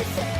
All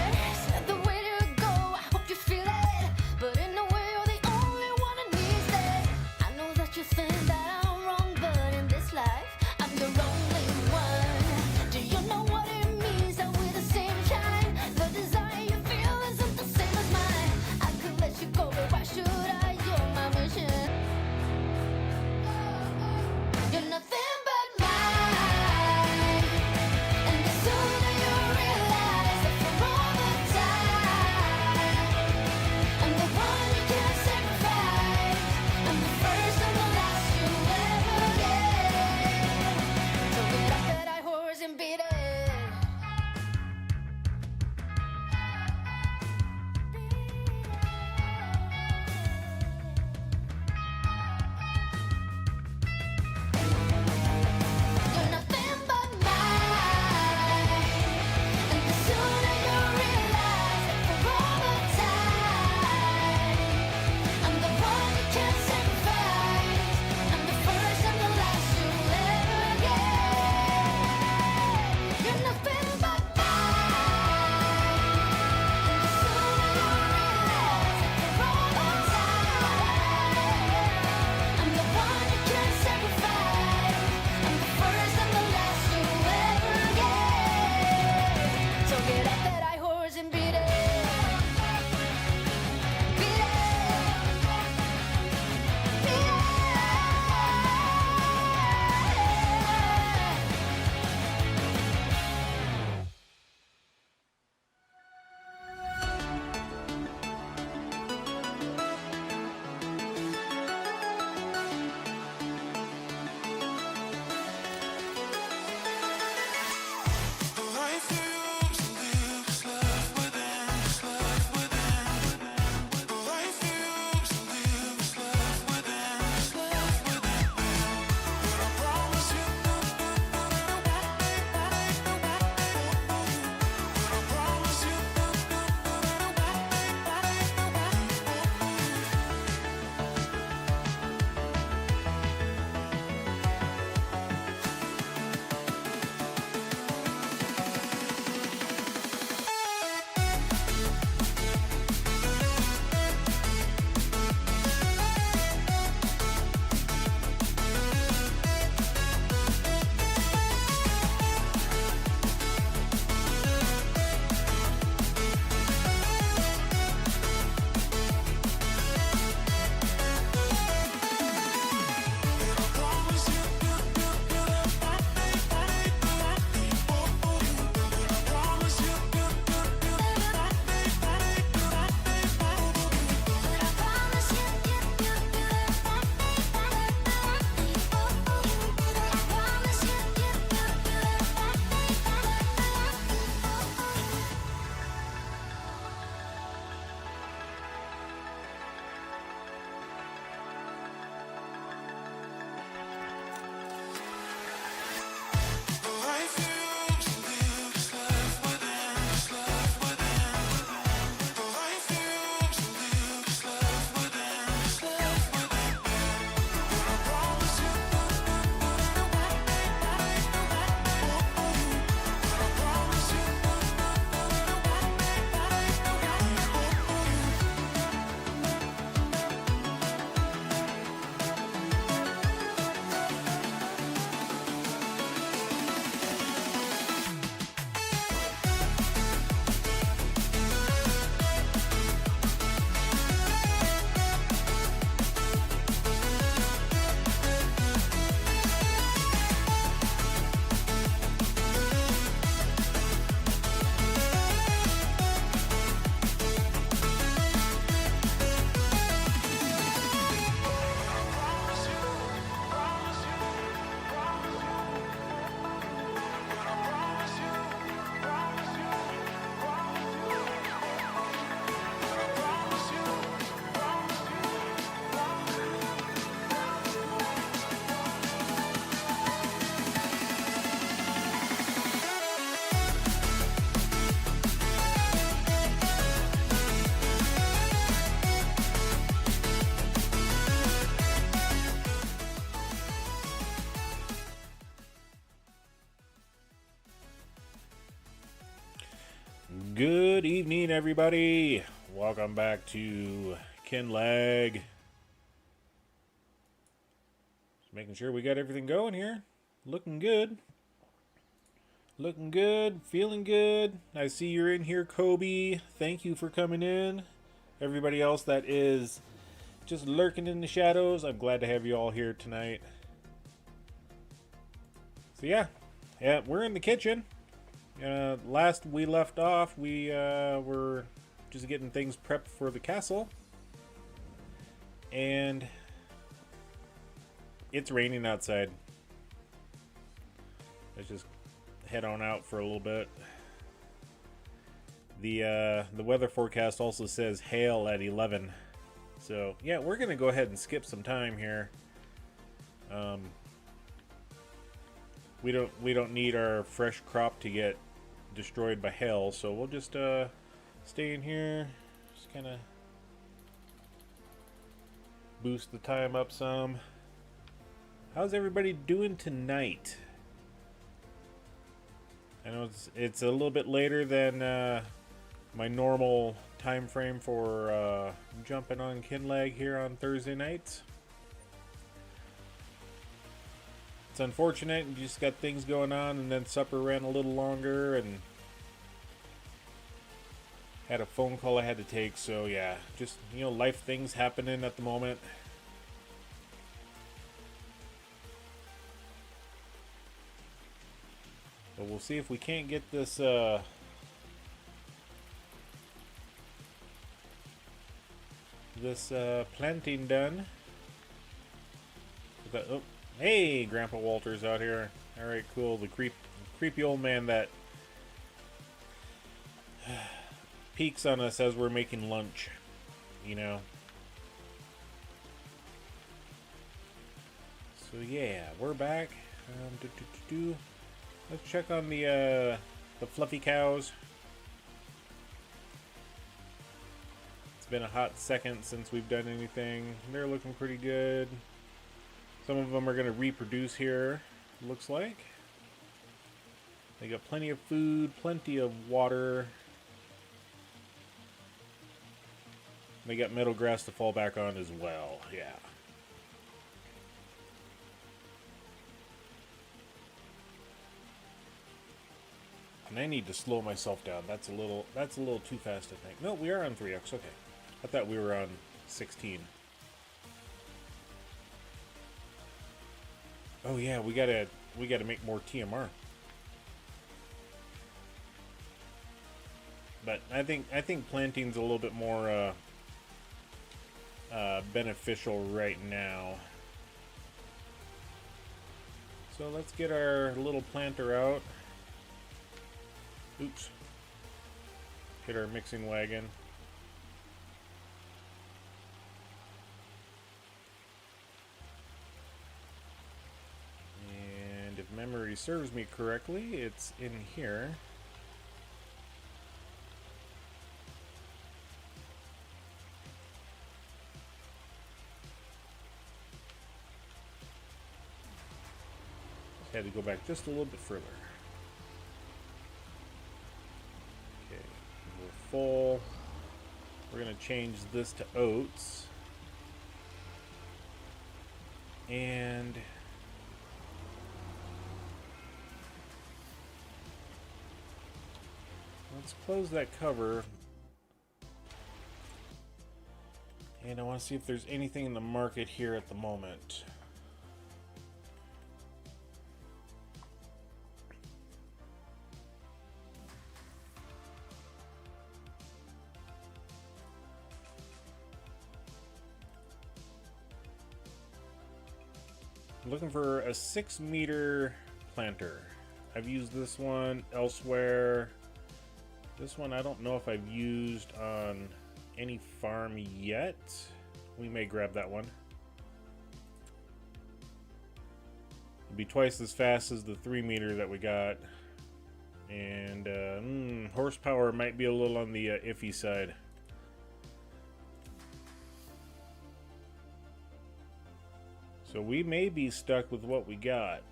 Good evening, everybody. Welcome back to Kinlaig. Just making sure we got everything going here. Looking good. Looking good. Feeling good. I see you're in here, Kobe. Thank you for coming in. Everybody else that is just lurking in the shadows, I'm glad to have you all here tonight. So yeah, we're in the kitchen. Last we left off, we were just getting things prepped for the castle, and it's raining outside. Let's just head on out for a little bit. The weather forecast also says hail at 11, so yeah, we're gonna go ahead and skip some time here. We don't need our fresh crop to get destroyed by hail, so we'll just stay in here, just kind of boost the time up some. How's everybody doing tonight? I know it's a little bit later than my normal time frame for jumping on Kinlaig here on Thursday nights. It's unfortunate, you just got things going on, and then supper ran a little longer, and had a phone call I had to take, so yeah, just, life things happening at the moment. But we'll see if we can't get this, planting done. Oh. Hey, Grandpa Walter's out here. Alright, cool. The creepy old man that peeks on us as we're making lunch, So yeah, we're back. Let's check on the fluffy cows. It's been a hot second since we've done anything. They're looking pretty good. Some of them are going to reproduce here, looks like. They got plenty of food, plenty of water. They got meadow grass to fall back on as well, yeah. And I need to slow myself down. That's a little too fast, I think. No, we are on 3x, okay. I thought we were on 16. Oh yeah, we gotta make more TMR. But I think planting's a little bit more beneficial right now. So let's get our little planter out. Oops. Hit our mixing wagon. Memory serves me correctly, it's in here. Had to go back just a little bit further. Okay, we're full. We're gonna change this to oats. And let's close that cover. And I want to see if there's anything in the market here at the moment. I'm looking for a 6-meter planter. I've used this one elsewhere. This one I don't know if I've used on any farm yet. We may grab that one. It'll be twice as fast as the 3-meter that we got. And horsepower might be a little on the iffy side. So we may be stuck with what we got.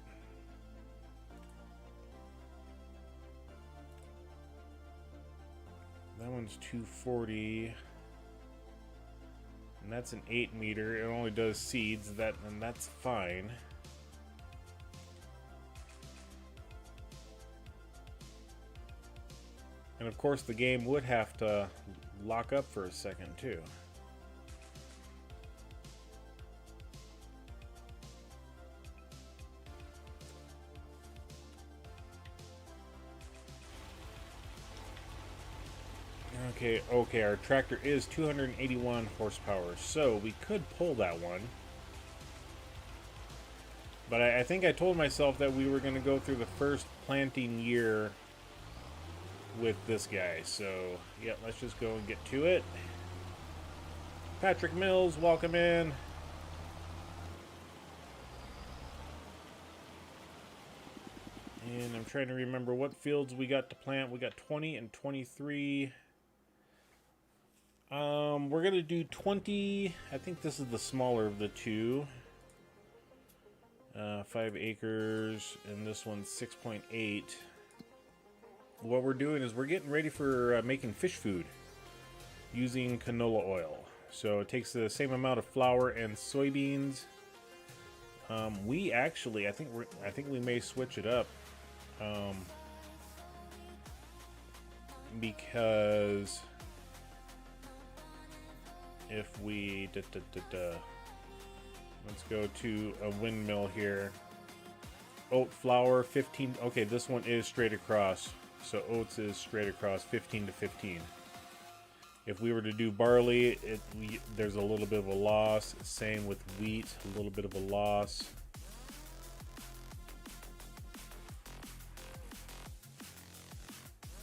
one's 240. And that's an 8 meter. It only does seeds, and that's fine. And of course the game would have to lock up for a second too. Okay, our tractor is 281 horsepower, so we could pull that one. But I think I told myself that we were going to go through the first planting year with this guy. So, yeah, let's just go and get to it. Patrick Mills, welcome in. And I'm trying to remember what fields we got to plant. We got 20 and 23. We're gonna do 20. I think this is the smaller of the two. 5 acres, and this one's 6.8. What we're doing is we're getting ready for making fish food using canola oil. So it takes the same amount of flour and soybeans. We actually, I think we may switch it up, because if we let's go to a windmill here. Oat flour 15. Okay, this one is straight across. So oats is straight across 15 to 15. If we were to do barley, there's a little bit of a loss. Same with wheat, a little bit of a loss.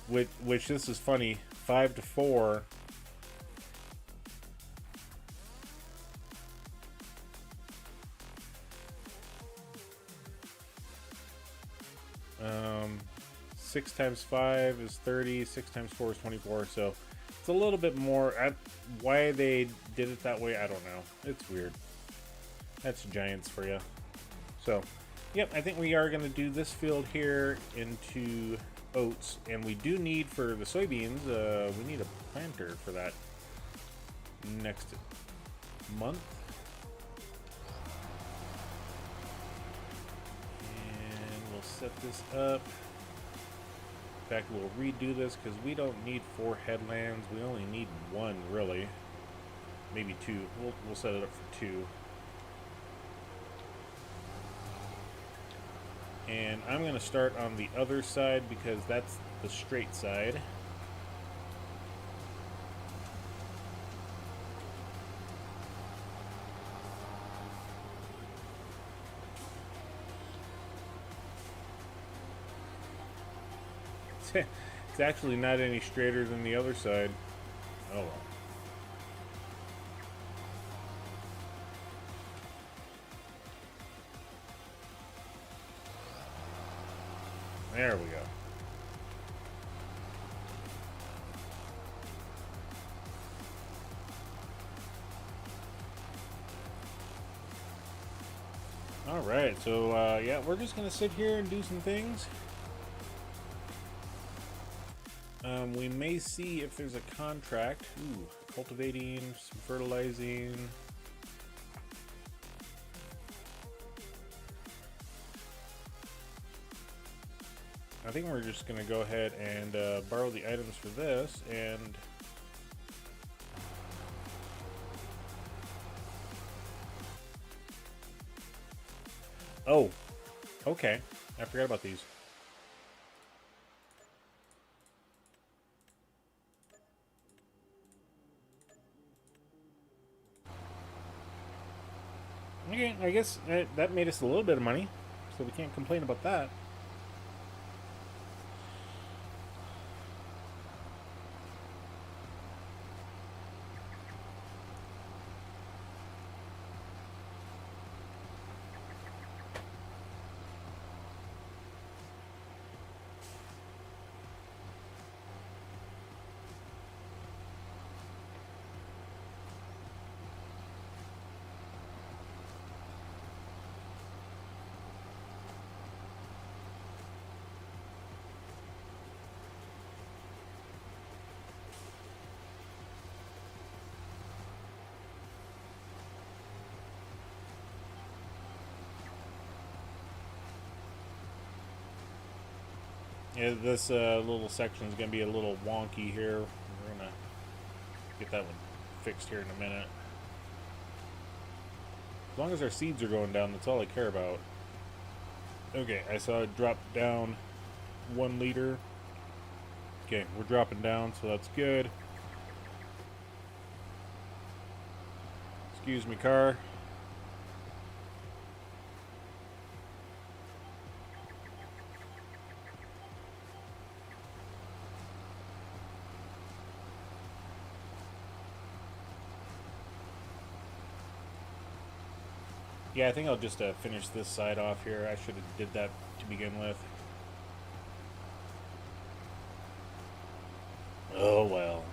Which this is funny, 5 to 4. 6 times 5 is 30, 6 times 4 is 24, so it's a little bit more. Why they did it that way, I don't know. It's weird. That's giants for you. So, yep, I think we are going to do this field here into oats, and we do need, for the soybeans, we need a planter for that next month. And we'll set this up. In fact, we'll redo this because we don't need 4 headlands. We only need 1, really. Maybe 2. We'll set it up for 2. And I'm going to start on the other side because that's the straight side. It's actually not any straighter than the other side. Oh well. There we go. All right, so yeah, we're just gonna sit here and do some things. We may see if there's a contract. Ooh, cultivating, some fertilizing. I think we're just going to go ahead and borrow the items for this, and oh, okay, I forgot about these. Okay, I guess that made us a little bit of money, so we can't complain about that. Yeah, this little section is going to be a little wonky here. We're going to get that one fixed here in a minute. As long as our seeds are going down, that's all I care about. Okay, I saw it drop down 1 liter. Okay, we're dropping down, so that's good. Excuse me, car. Yeah, I think I'll just finish this side off here. I should have did that to begin with. Oh well.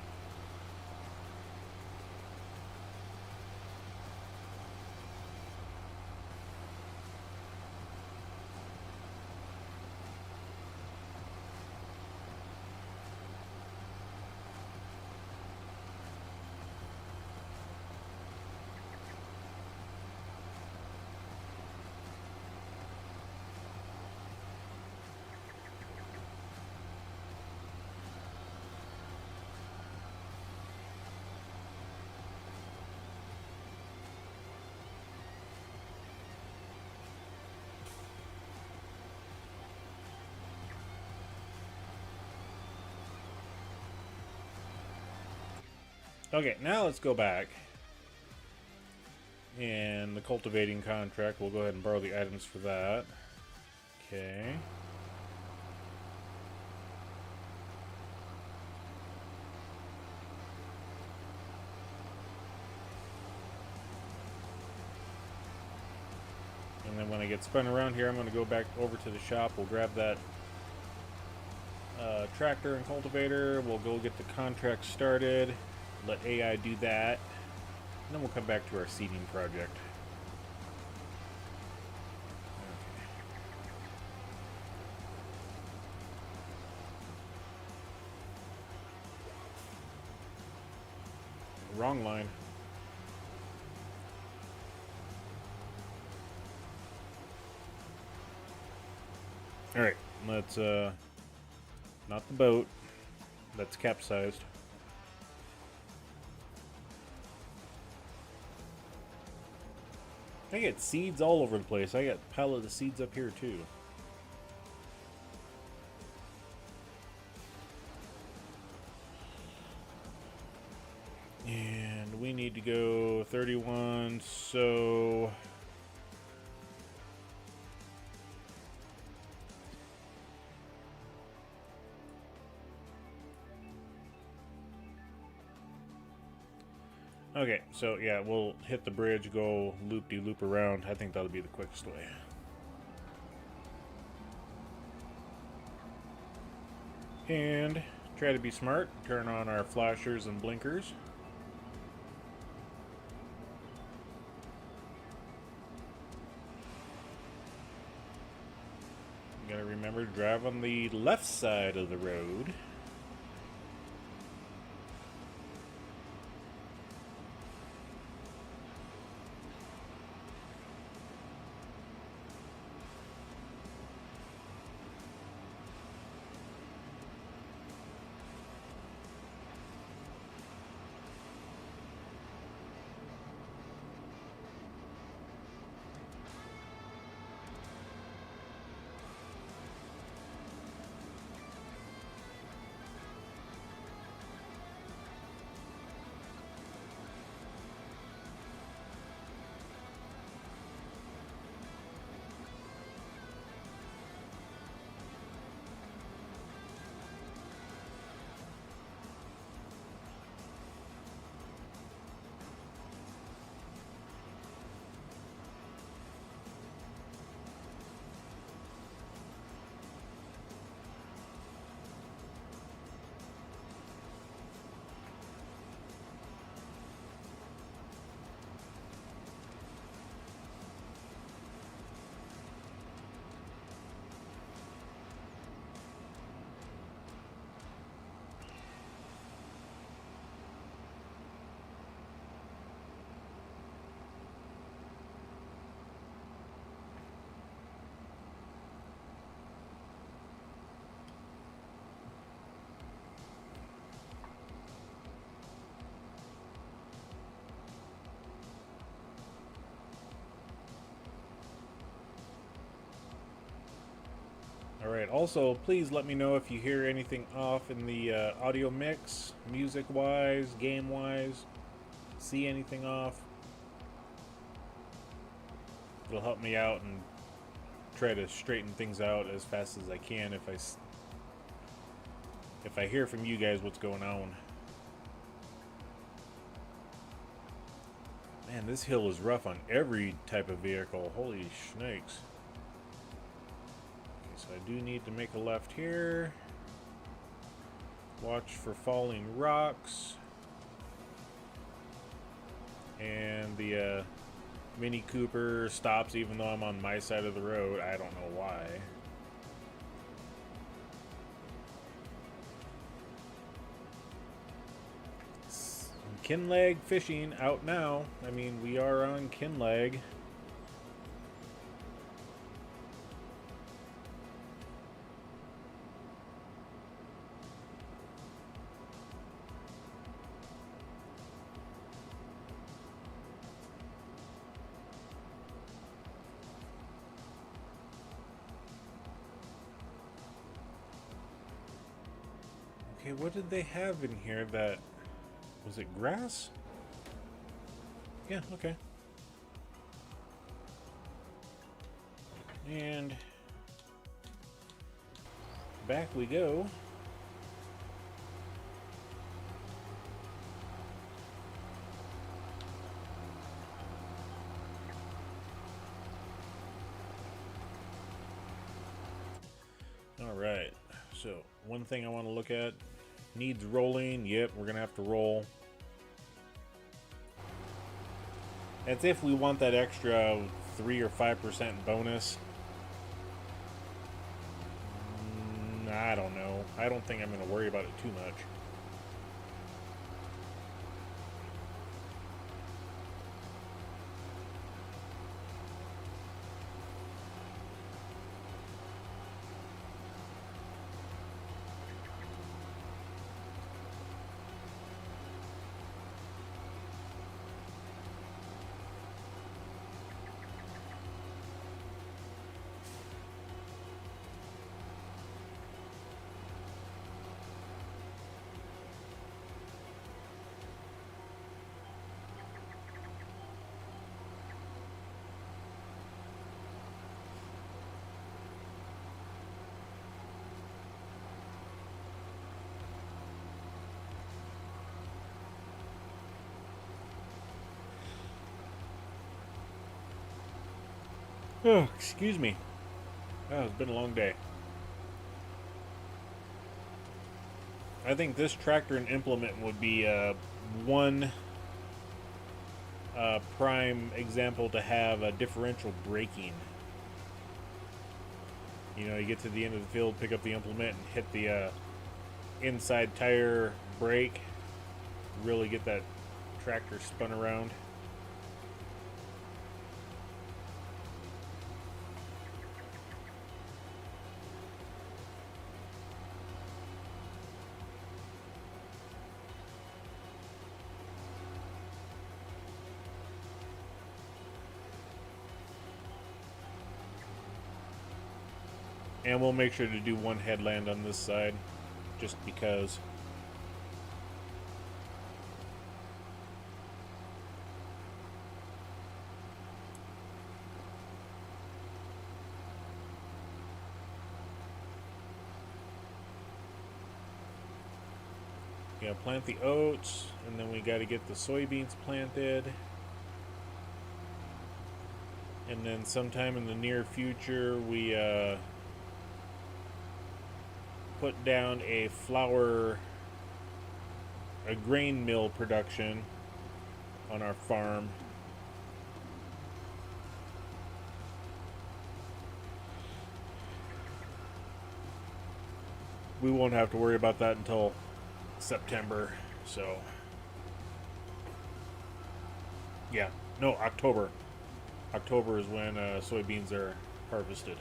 Okay, now let's go back. And the cultivating contract, we'll go ahead and borrow the items for that. Okay. And then when I get spun around here, I'm going to go back over to the shop. We'll grab that tractor and cultivator. We'll go get the contract started. Let AI do that. And then we'll come back to our seeding project. Okay. Wrong line. Alright, let's, not the boat. That's capsized. I get seeds all over the place. I got a pallet of seeds up here too. And we need to go 31, so... Okay, so yeah, we'll hit the bridge, go loop-de-loop around. I think that'll be the quickest way. And try to be smart. Turn on our flashers and blinkers. You gotta remember to drive on the left side of the road. Alright, also please let me know if you hear anything off in the audio mix, music-wise, game-wise. See anything off. It'll help me out and try to straighten things out as fast as I can if I hear from you guys what's going on. Man, this hill is rough on every type of vehicle. Holy snakes. Okay, so I do need to make a left here. Watch for falling rocks. And the Mini Cooper stops even though I'm on my side of the road. I don't know why. Kinlaig fishing out now. I mean, we are on Kinlaig. Okay, what did they have in here that... Was it grass? Yeah, okay. And back we go. All right, so one thing I want to look at, needs rolling. Yep, we're gonna have to roll. That's if we want that extra 3 or 5% bonus. I don't know. I don't think I'm gonna worry about it too much. Oh, excuse me. Oh, it's been a long day. I think this tractor and implement would be one prime example to have a differential braking. You know, you get to the end of the field, pick up the implement, and hit the inside tire brake. Really get that tractor spun around. And we'll make sure to do one headland on this side, just because. Yeah, plant the oats, and then we got to get the soybeans planted. And then sometime in the near future, we put down a grain mill production on our farm. We won't have to worry about that until September, so yeah, no, October. October is when soybeans are harvested.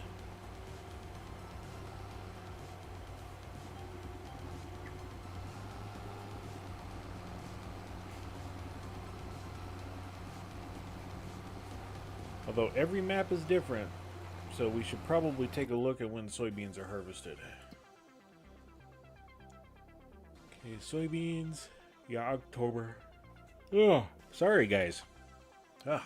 Although every map is different, So we should probably take a look at when soybeans are harvested. Okay, soybeans. Yeah, October. Ugh, sorry guys. Ugh.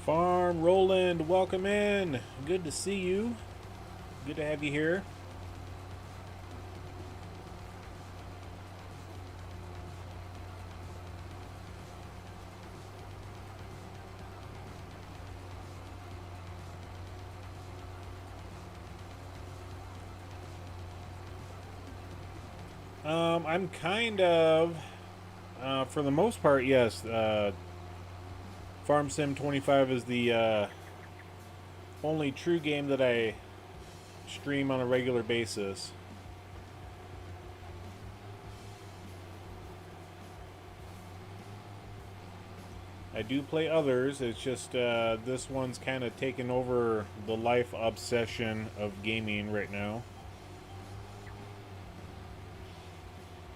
Farm Roland, welcome in. Good to see you. Good to have you here. I'm kind of, for the most part, yes. Farm Sim 25 is the only true game that I stream on a regular basis. I do play others, it's just this one's kind of taken over the life obsession of gaming right now.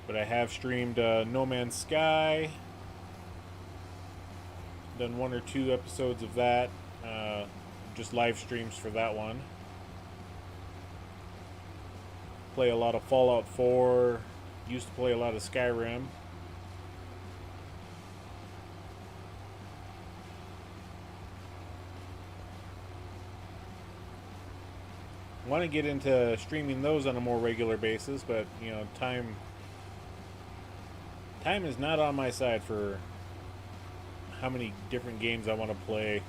But I have streamed No Man's Sky, done 1 or 2 episodes of that, just live streams for that one. Play a lot of Fallout 4, used to play a lot of Skyrim. Want to get into streaming those on a more regular basis, but you know, time is not on my side for how many different games I want to play.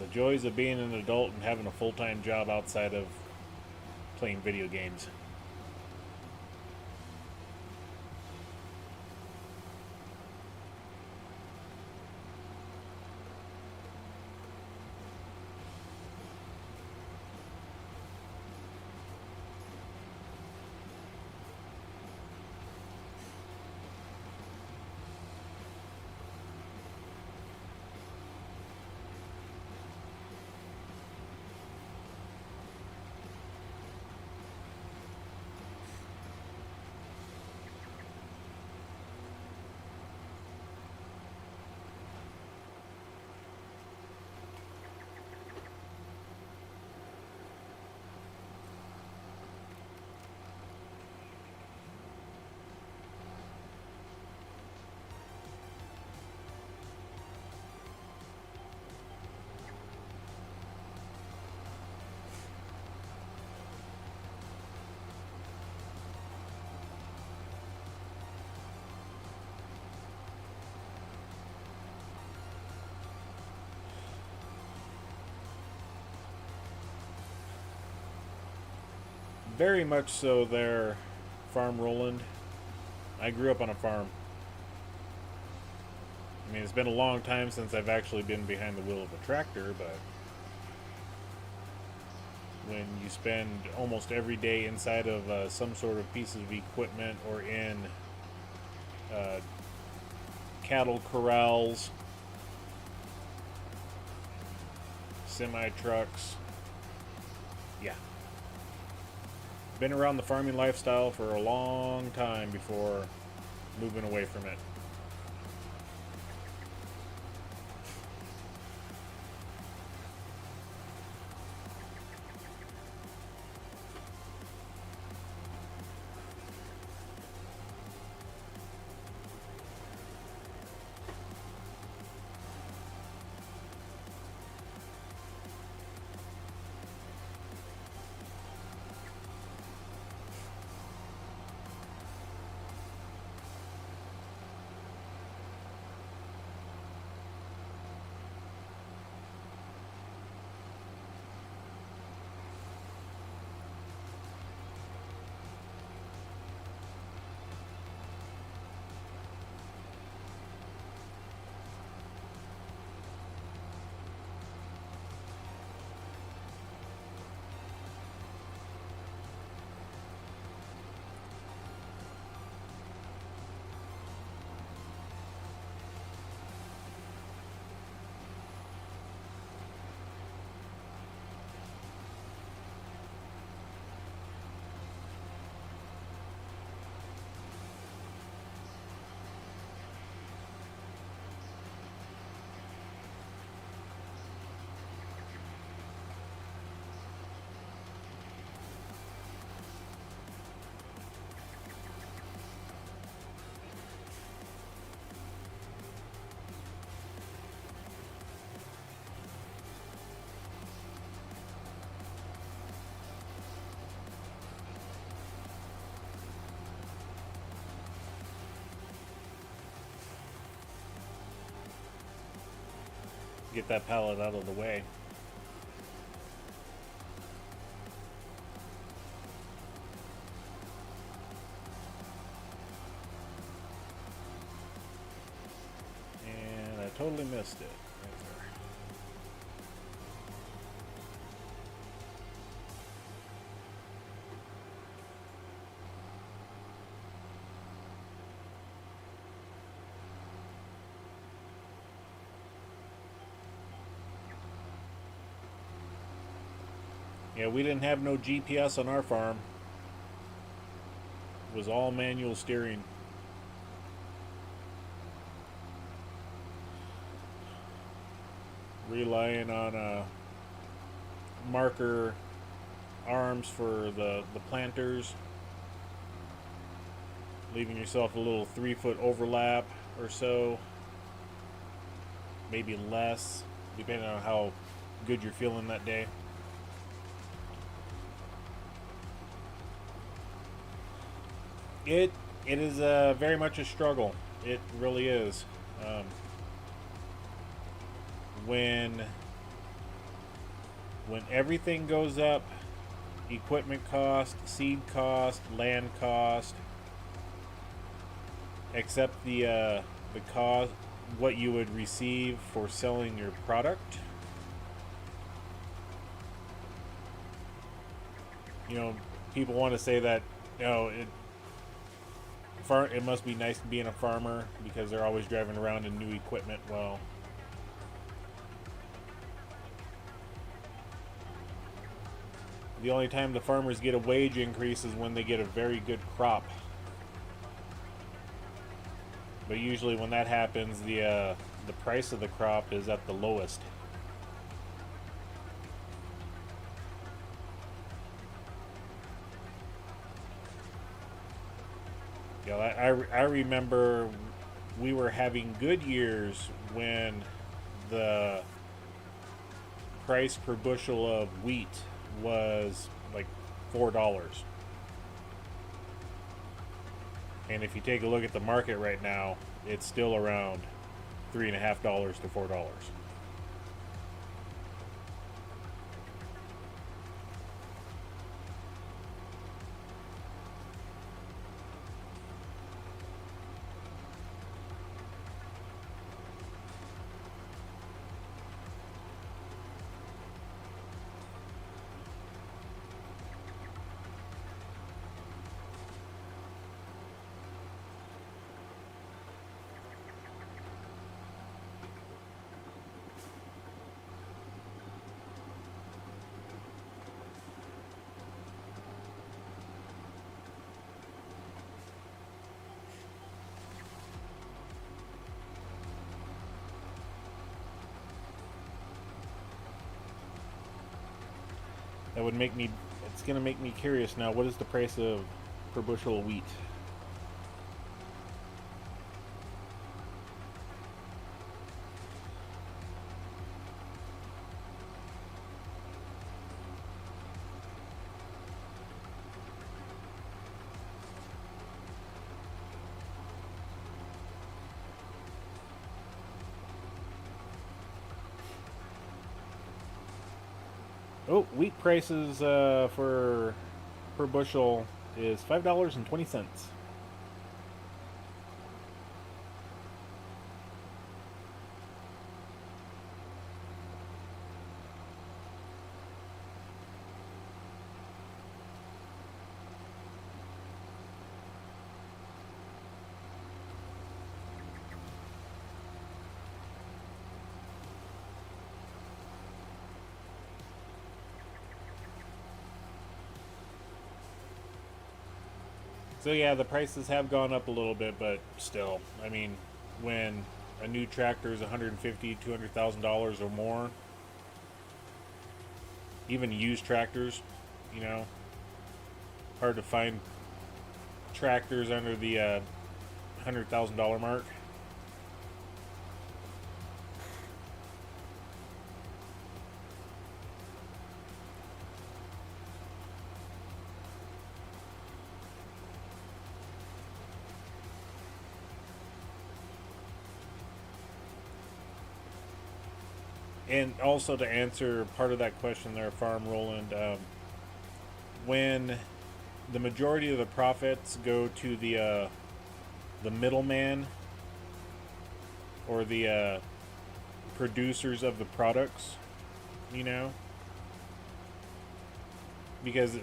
The joys of being an adult and having a full-time job outside of playing video games. Very much so there, Farm Roland. I grew up on a farm. I mean, it's been a long time since I've actually been behind the wheel of a tractor, but when you spend almost every day inside of some sort of piece of equipment or in cattle corrals, semi-trucks, yeah. Been around the farming lifestyle for a long time before moving away from it. Get that pallet out of the way. And I totally missed it right there. Yeah, we didn't have no GPS on our farm. It was all manual steering. Relying on marker arms for the planters. Leaving yourself a little 3-foot overlap or so. Maybe less, depending on how good you're feeling that day. It is very much a struggle. It really is. When when everything goes up, equipment cost, seed cost, land cost, except the cost, what you would receive for selling your product. You know, people want to say that, you know, it must be nice being a farmer because they're always driving around in new equipment. Well, the only time the farmers get a wage increase is when they get a very good crop. But usually when that happens, the price of the crop is at the lowest. You know, I remember we were having good years when the price per bushel of wheat was like $4. And if you take a look at the market right now, it's still around $3.50 to $4. That would make me, it's going to make me curious now. What is the price of per bushel of wheat? Oh, wheat prices for per bushel is $5.20. So yeah, the prices have gone up a little bit, but still, I mean, when a new tractor is $150,000, $200,000 or more, even used tractors, you know, hard to find tractors under the $100,000 mark. And also to answer part of that question there, Farm Roland, when the majority of the profits go to the middleman or the producers of the products, you know, because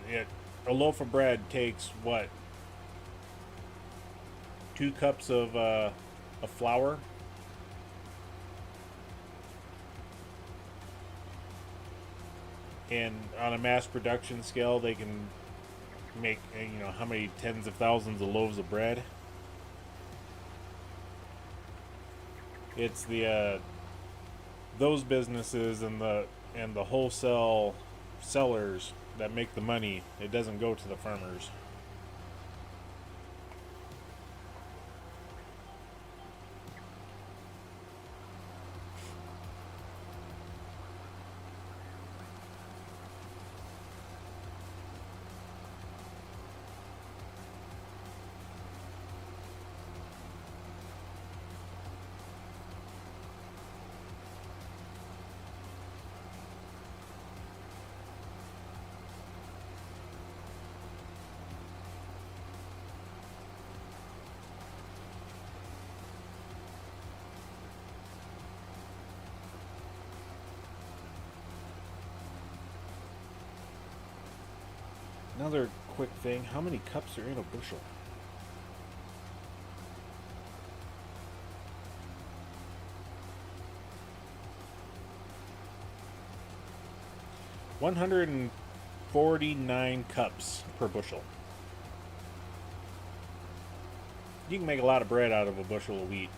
a loaf of bread takes what, 2 cups of flour. And on a mass production scale, they can make, you know, how many tens of thousands of loaves of bread. It's the those businesses and the wholesale sellers that make the money. It doesn't go to the farmers. Another quick thing, how many cups are in a bushel? $149 cups per bushel. You can make a lot of bread out of a bushel of wheat.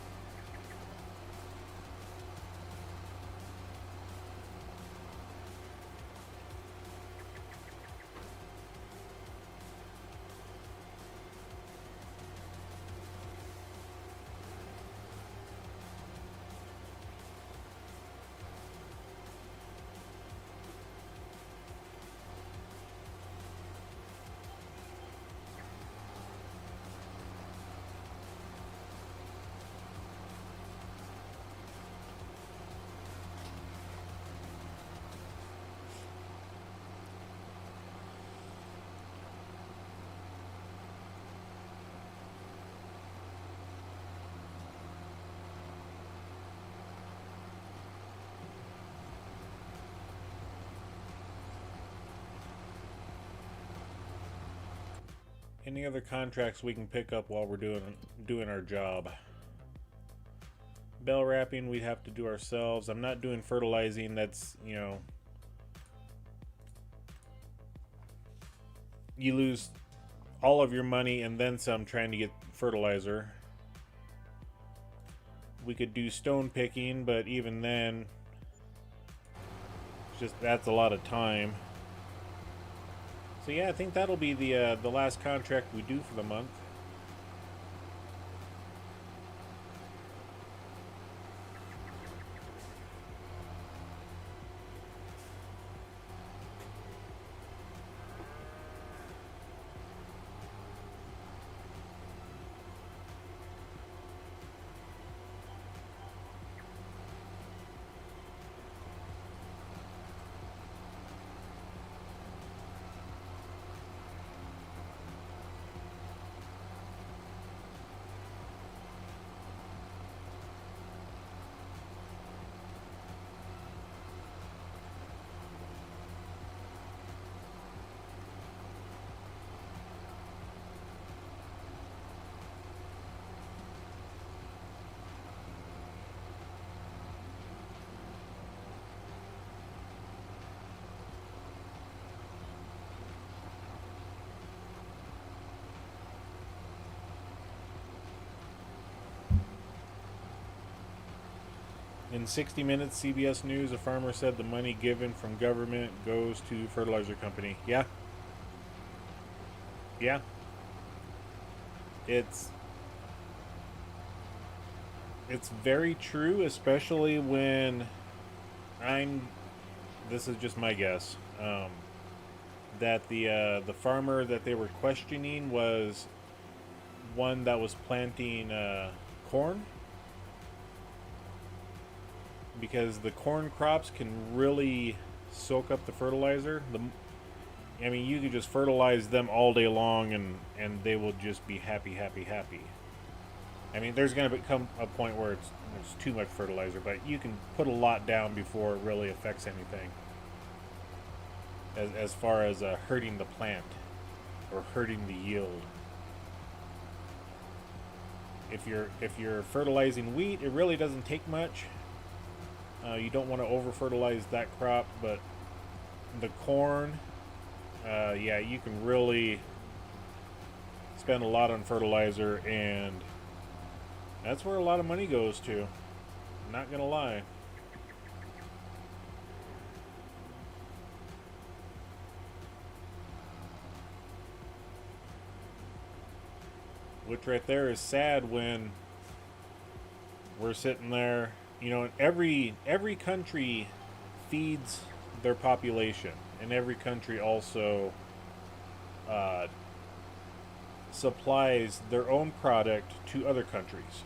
Any other contracts we can pick up while we're doing our job? Bell wrapping we'd have to do ourselves. I'm not doing fertilizing. That's, you know, you lose all of your money and then some trying to get fertilizer. We could do stone picking, but even then, just that's a lot of time. So yeah, I think that'll be the last contract we do for the month. In 60 Minutes, CBS News, a farmer said the money given from government goes to fertilizer company. Yeah. Yeah. It's very true, especially when this is just my guess, that the farmer that they were questioning was one that was planting corn, because the corn crops can really soak up the fertilizer. I mean, you could just fertilize them all day long and they will just be happy. I mean, there's going to become a point where it's too much fertilizer, but you can put a lot down before it really affects anything. As far as hurting the plant or hurting the yield. If you're fertilizing wheat, it really doesn't take much. You don't want to over fertilize that crop, but the corn, yeah, you can really spend a lot on fertilizer, and that's where a lot of money goes to. I'm not gonna lie. Which right there is sad when we're sitting there. You know, every country feeds their population, and every country also supplies their own product to other countries.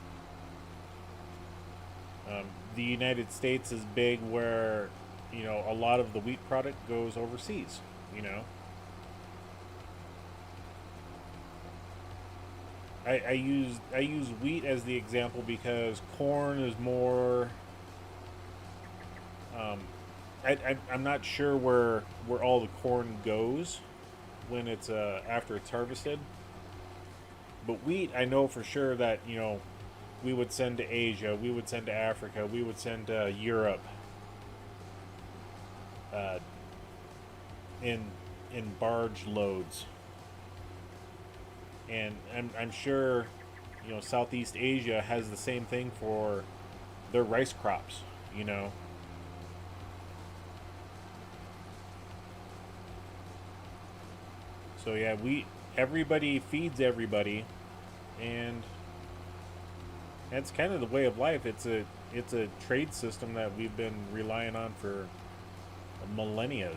The United States is big, where, you know, a lot of the wheat product goes overseas. You know, I use wheat as the example because corn is more. I'm not sure where all the corn goes, when it's after it's harvested. But wheat, I know for sure that, you know, we would send to Asia, we would send to Africa, we would send to Europe, uh, in barge loads. And I'm sure, you know, Southeast Asia has the same thing for their rice crops, you know. So yeah, everybody feeds everybody, and that's kind of the way of life. It's a trade system that we've been relying on for millennia.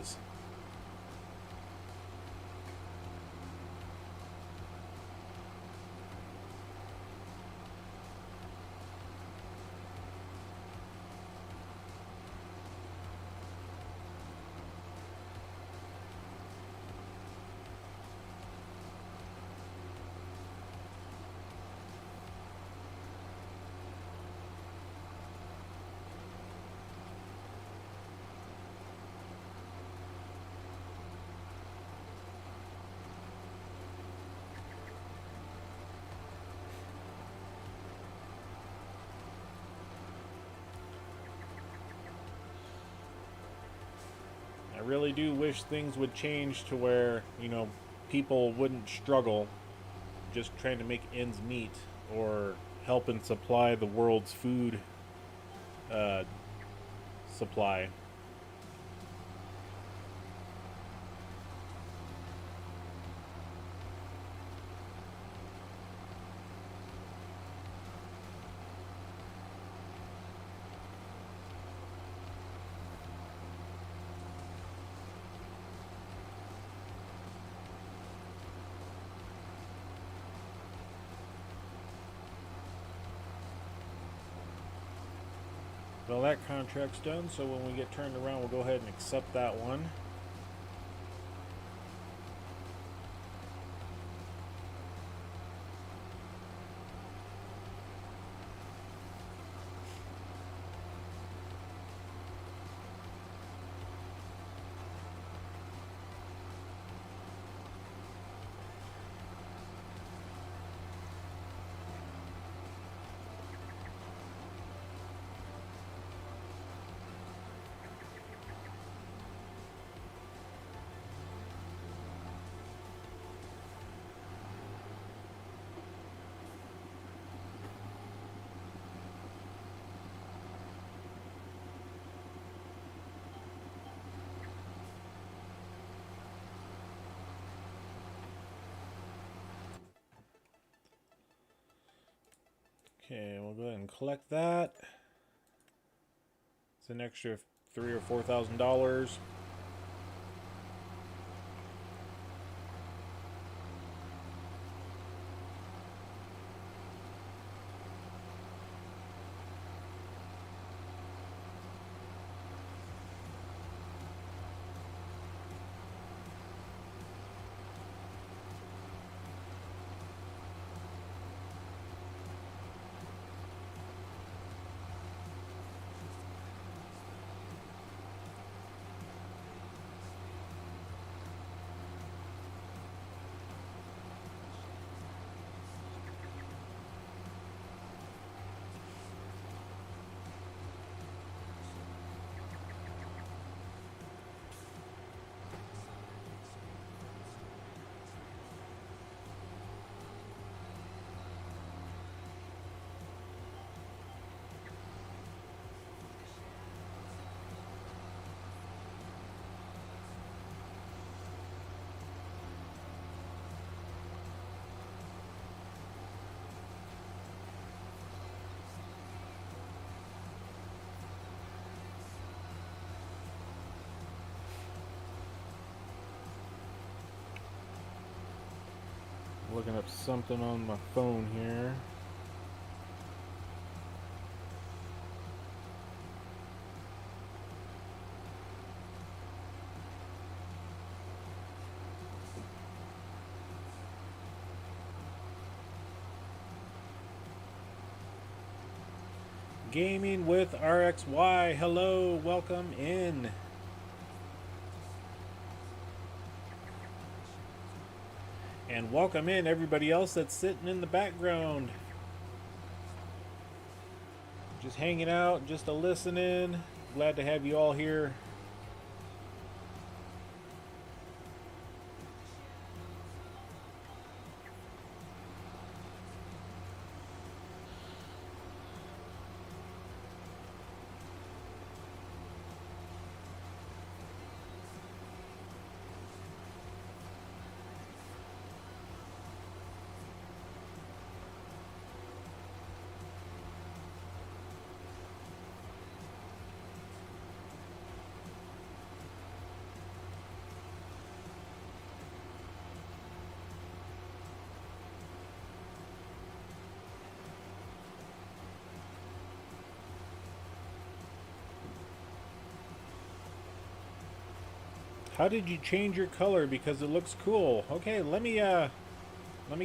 I really do wish things would change to where, you know, people wouldn't struggle just trying to make ends meet or help and supply the world's food uh, supply. Well, that contract's done, so when we get turned around, we'll go ahead and accept that one. Okay, we'll go ahead and collect that. It's an extra $3,000 or $4,000. Looking up something on my phone here. Gaming with RXY. Hello, welcome in. And welcome in everybody else that's sitting in the background. Just hanging out, just a listening. Glad to have you all here. How did you change your color? Because it looks cool. Okay, let me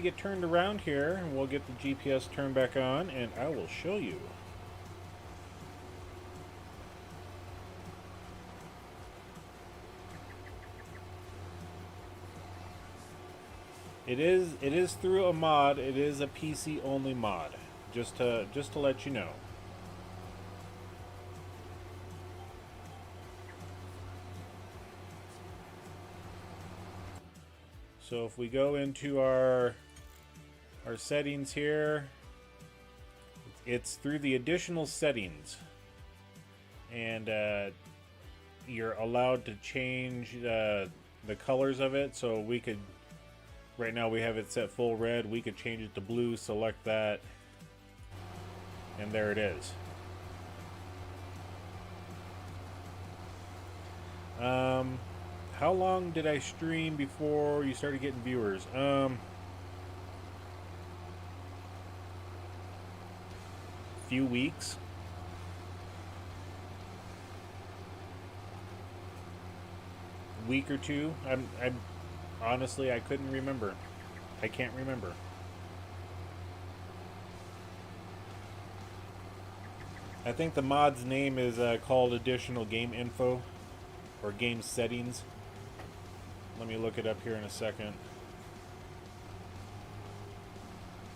get turned around here, and we'll get the GPS turned back on, and I will show you. It is through a mod. It is a PC only mod. Just to let you know. So if we go into our settings here, it's through the additional settings, and you're allowed to change the colors of it. So we could, right now we have it set full red. We could change it to blue, select that, and there it is. How long did I stream before you started getting viewers? Few weeks. Week or two. I'm honestly, I couldn't remember. I can't remember. I think the mod's name is called Additional Game Info or Game Settings. Let me look it up here in a second.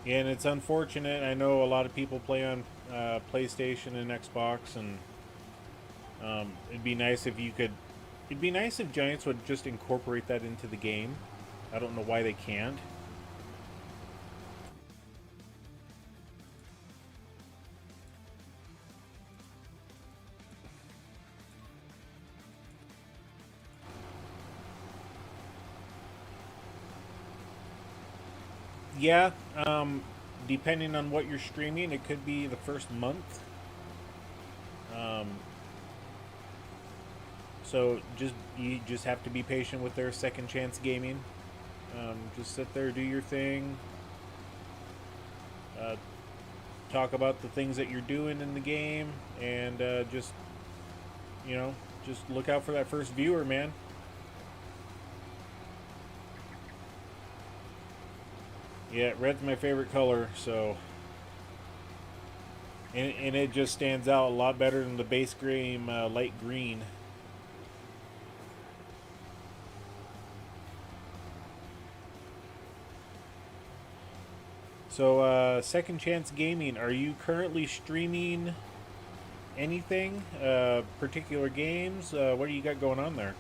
And it's unfortunate. I know a lot of people play on PlayStation and Xbox, and it'd be nice if you could. It'd be nice if Giants would just incorporate that into the game. I don't know why they can't. Yeah, depending on what you're streaming, it could be the first month. So you just have to be patient with their Second Chance Gaming. Just sit there, do your thing. Talk about the things that you're doing in the game, and just look out for that first viewer, man. Yeah, red's my favorite color, so and it just stands out a lot better than the base game light green. So, Second Chance Gaming, are you currently streaming anything? Particular games? What do you got going on there?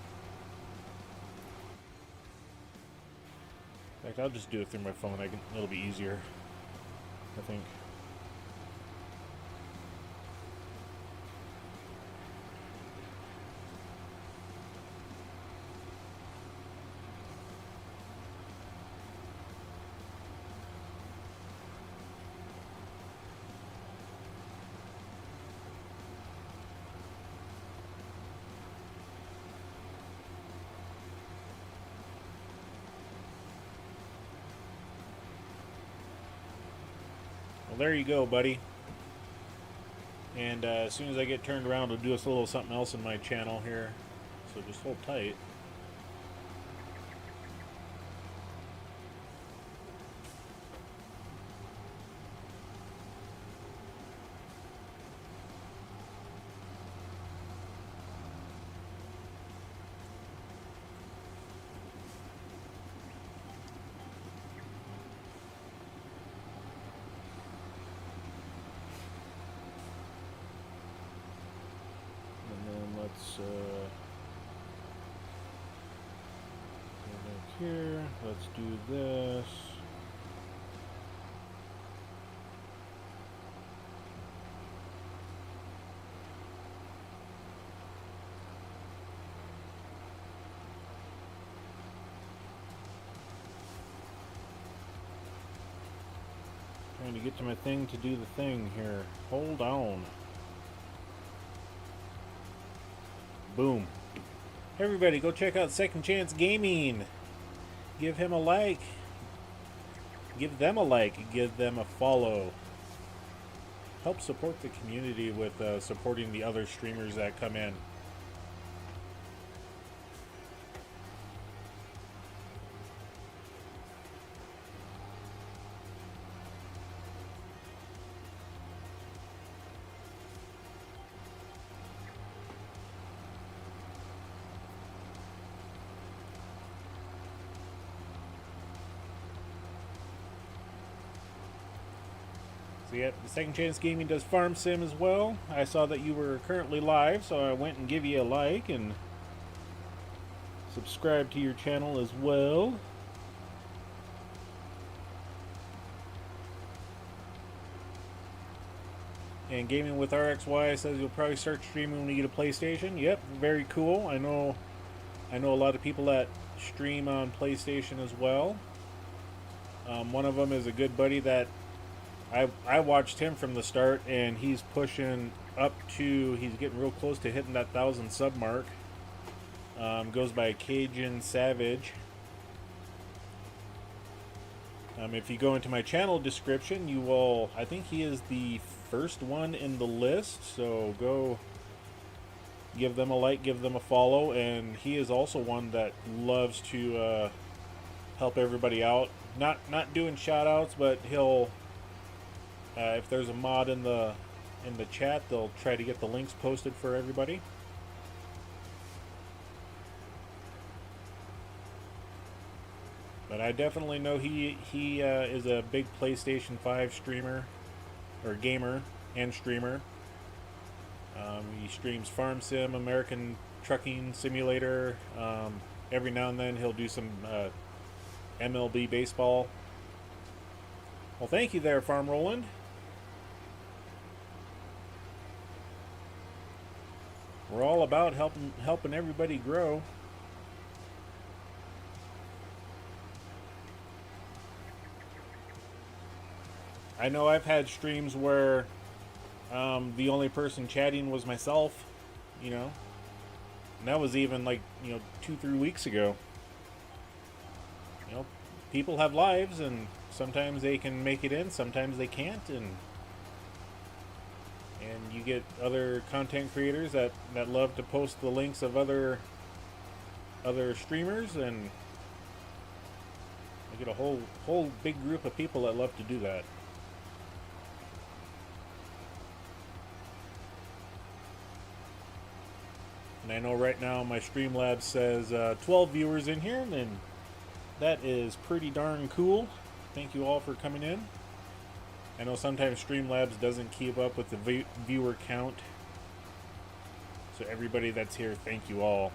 In fact, I'll just do it through my phone. It'll be easier, I think. Well, there you go, buddy. And as soon as I get turned around, I'll do us a little something else in my channel here. So just hold tight. go back here. Let's do this. Trying to get to my thing to do the thing here. Hold on. Boom. Everybody, go check out Second Chance Gaming. Give him a like. Give them a like. Give them a follow. Help support the community with supporting the other streamers that come in. So yeah, the Second Chance Gaming does farm sim as well. I saw that you were currently live, so I went and give you a like and subscribe to your channel as well. And Gaming with RXY says you'll probably start streaming when you get a PlayStation. Yep, very cool. I know a lot of people that stream on PlayStation as well. One of them is a good buddy that I watched him from the start, and he's pushing up to, he's getting real close to hitting that 1,000 sub mark. Goes by Cajun Savage. If you go into my channel description, you will, I think he is the first one in the list, so go give them a like, give them a follow, and he is also one that loves to help everybody out. Not doing shout outs, but he'll if there's a mod in the chat, they'll try to get the links posted for everybody. But I definitely know he is a big PlayStation 5 streamer, or gamer, and streamer. He streams Farm Sim, American Trucking Simulator. Every now and then he'll do some MLB baseball. Well, thank you there, Farm Roland. We're all about helping everybody grow. I know I've had streams where the only person chatting was myself, you know. And that was even like, 2-3 weeks ago. People have lives, and sometimes they can make it in, sometimes they can't, and you get other content creators that love to post the links of other streamers, and I get a whole big group of people that love to do that. And I know right now my Streamlabs says 12 viewers in here, and that is pretty darn cool. Thank you all for coming in. I know sometimes Streamlabs doesn't keep up with the viewer count. So everybody that's here, thank you all.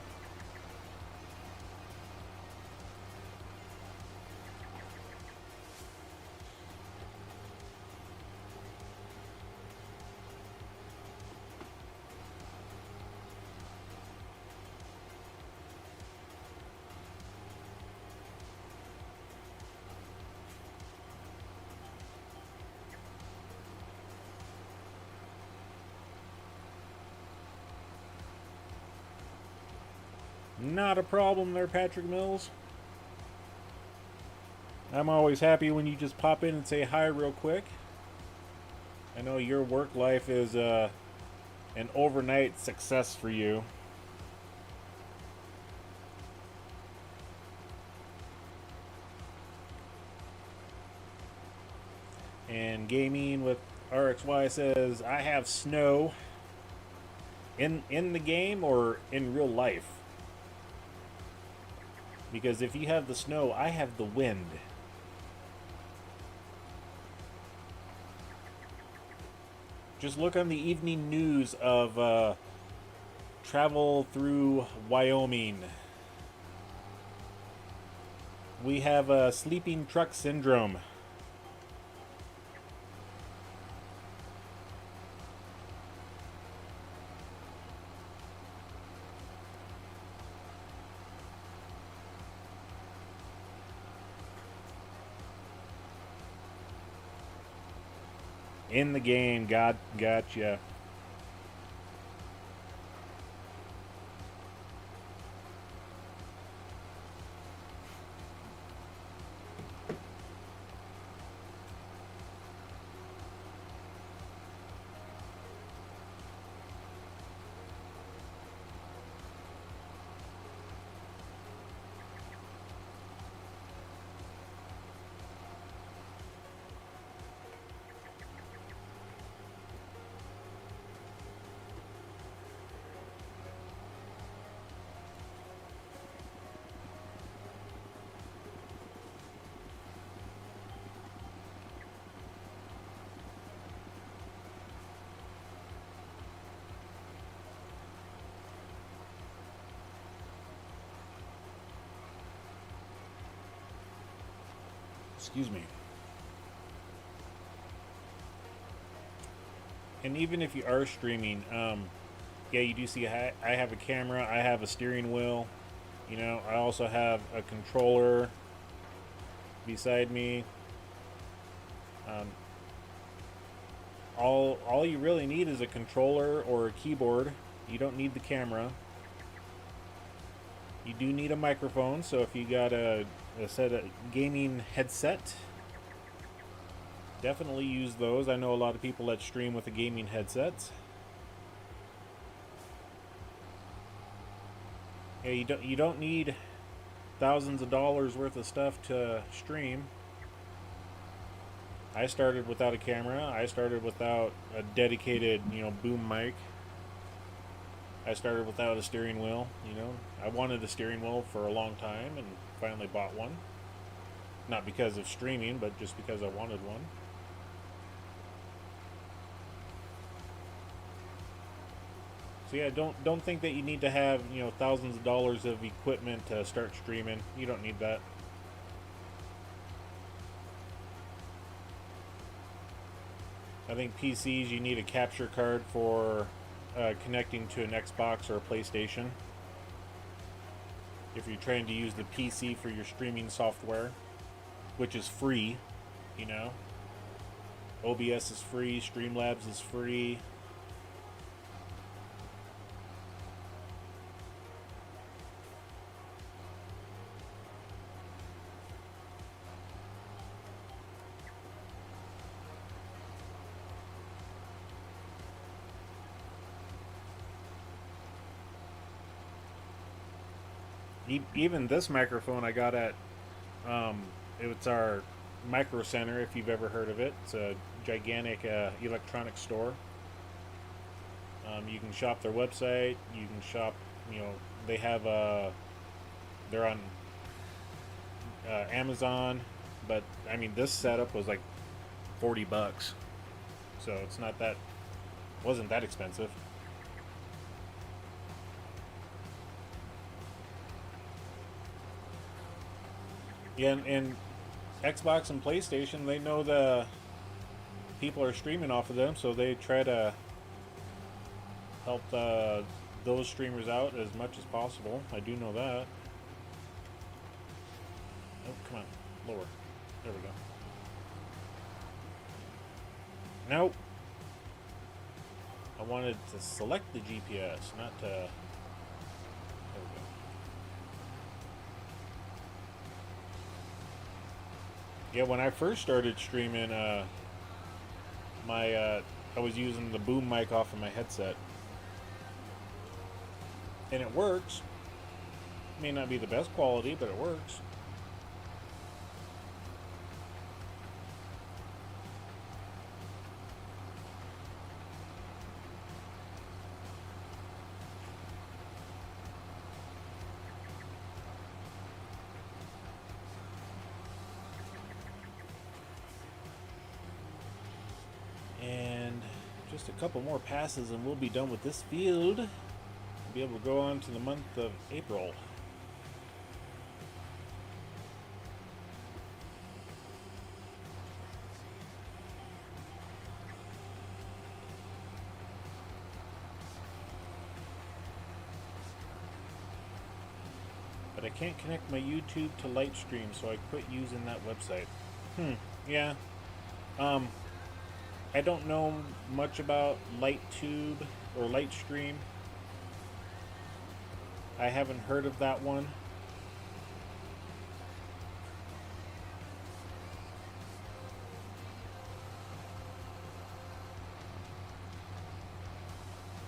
Not a problem there, Patrick Mills. I'm always happy when you just pop in and say hi real quick. I know your work life is an overnight success for you. And Gaming with RXY says, I have snow in the game or in real life. Because if you have the snow, I have the wind. Just look on the evening news of travel through Wyoming. We have a sleeping truck syndrome. In the game, gotcha. Excuse me. And even if you are streaming, yeah, you do see I have a camera, I have a steering wheel, you know, I also have a controller beside me. All you really need is a controller or a keyboard. You don't need the camera. You do need a microphone, so if you got a set of gaming headset, definitely use those. I know a lot of people that stream with a gaming headset. Yeah, you don't need thousands of dollars worth of stuff to stream. I started without a camera. I started without a dedicated, you know, boom mic. I started without a steering wheel, you know. I wanted a steering wheel for a long time and finally bought one. Not because of streaming, but just because I wanted one. So yeah, don't think that you need to have, you know, thousands of dollars of equipment to start streaming. You don't need that. I think PCs, you need a capture card for connecting to an Xbox or a PlayStation. If you're trying to use the PC for your streaming software, which is free, you know. OBS is free, Streamlabs is free. Even this microphone I got at it's our Micro Center, if you've ever heard of it. It's a gigantic electronics store. You can shop their website. You can shop, you know, they have they're on Amazon, but I mean this setup was like $40, so it's not that, wasn't that expensive. Yeah, and Xbox and PlayStation, they know the people are streaming off of them, so they try to help those streamers out as much as possible. I do know that. Oh, come on, lower. There we go. Nope. I wanted to select the GPS, not to. There we go. Yeah, when I first started streaming, I was using the boom mic off of my headset, and it works. It may not be the best quality, but it works. And just a couple more passes and we'll be done with this field. be able to go on to the month of April. But I can't connect my YouTube to Lightstream, so I quit using that website. Yeah. I don't know much about LightTube or Lightstream. I haven't heard of that one.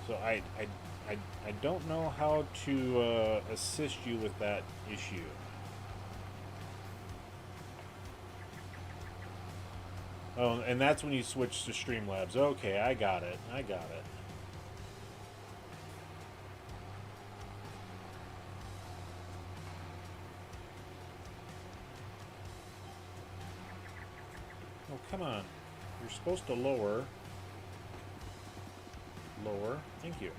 So I don't know how to assist you with that issue. Oh, and that's when you switch to Streamlabs. Okay, I got it. I got it. Oh, come on. You're supposed to lower. Lower. Thank you.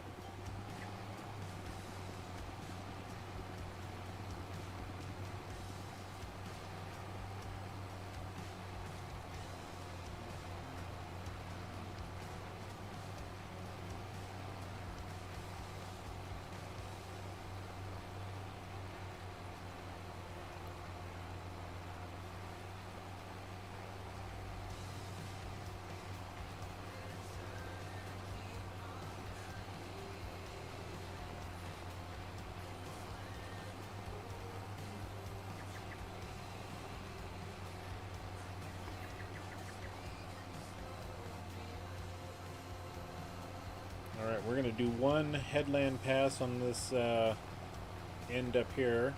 Alright, we're going to do one headland pass on this end up here,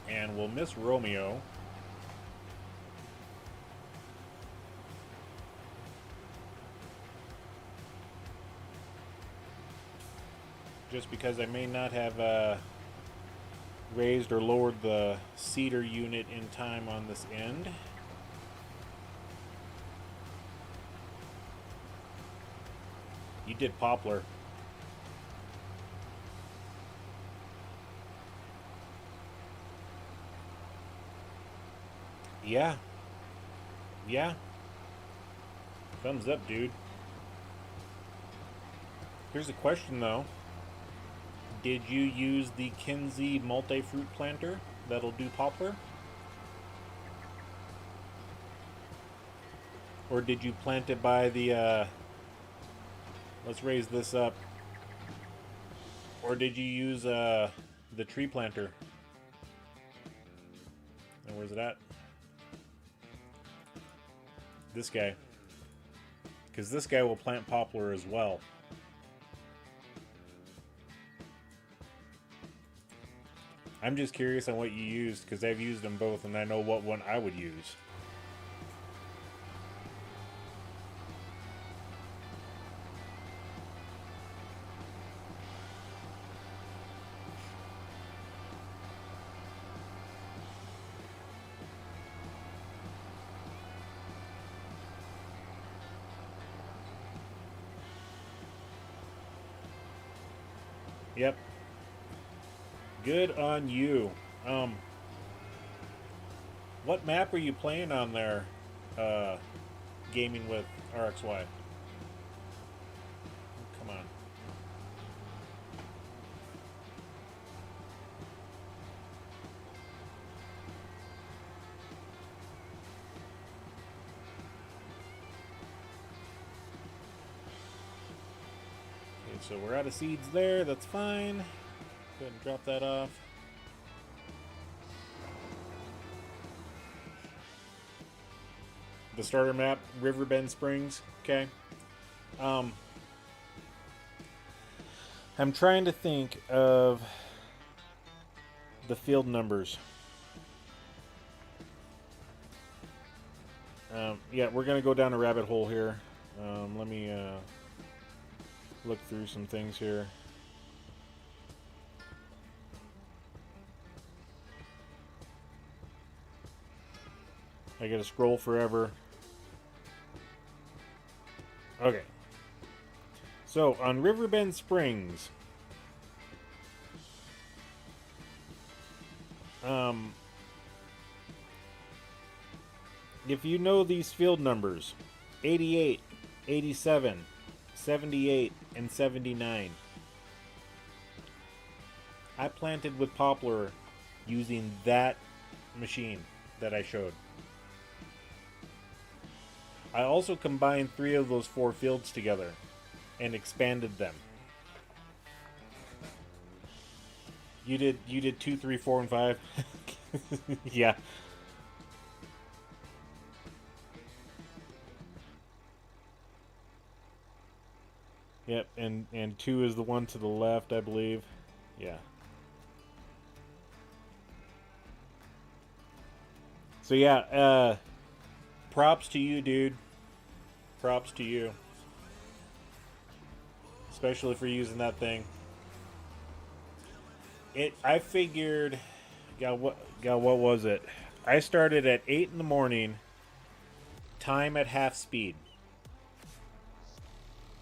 and we'll miss Romeo. Just because I may not have raised or lowered the cedar unit in time on this end. You did poplar. Yeah. Yeah. Thumbs up, dude. Here's a question, though. Did you use the Kinsey multi-fruit planter that'll do poplar? Or did you plant it by the, let's raise this up. Or did you use the tree planter? And where's it at? This guy. Because this guy will plant poplar as well. I'm just curious on what you used, because I've used them both and I know what one I would use. Yep. Good on you. What map are you playing on there? Gaming with RXY. Come on. Okay, so we're out of seeds there. That's fine. Go ahead and drop that off. The starter map, Riverbend Springs. Okay. I'm trying to think of the field numbers. Yeah, we're gonna go down a rabbit hole here. Let me look through some things here. I gotta scroll forever. Okay. So, on Riverbend Springs, If you know these field numbers, 88, 87, 78, and 79, I planted with poplar using that machine that I showed. I also combined 3 of those 4 fields together and expanded them. You did 2, 3, 4, and 5. Yeah. Yep, and 2 is the one to the left, I believe. Yeah. So yeah, props to you, dude. Props to you. Especially for using that thing. I figured, what was it? I started at 8 in the morning, time at half speed.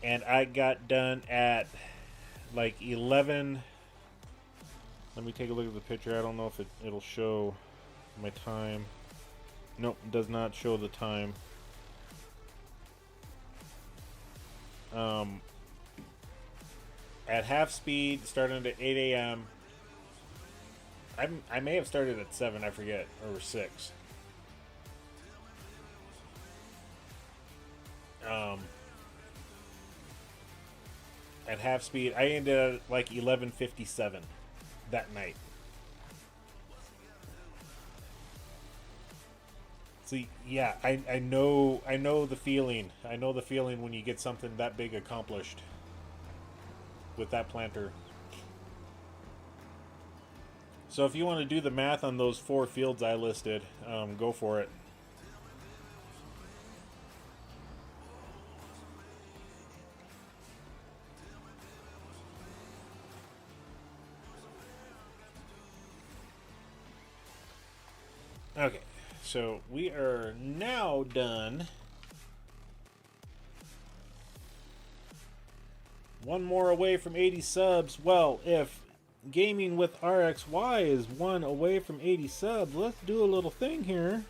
And I got done at like 11. Let me take a look at the picture. I don't know if it'll show my time. Nope, it does not show the time. At half speed, starting at 8 a.m. I may have started at 7, I forget, or 6. At half speed, I ended at like 11:57 that night. See, yeah, I know the feeling. I know the feeling when you get something that big accomplished with that planter. So if you want to do the math on those 4 fields I listed, go for it. Okay, so we are now done. One more away from 80 subs. Well, if Gaming with RXY is 1 away from 80 subs, let's do a little thing here.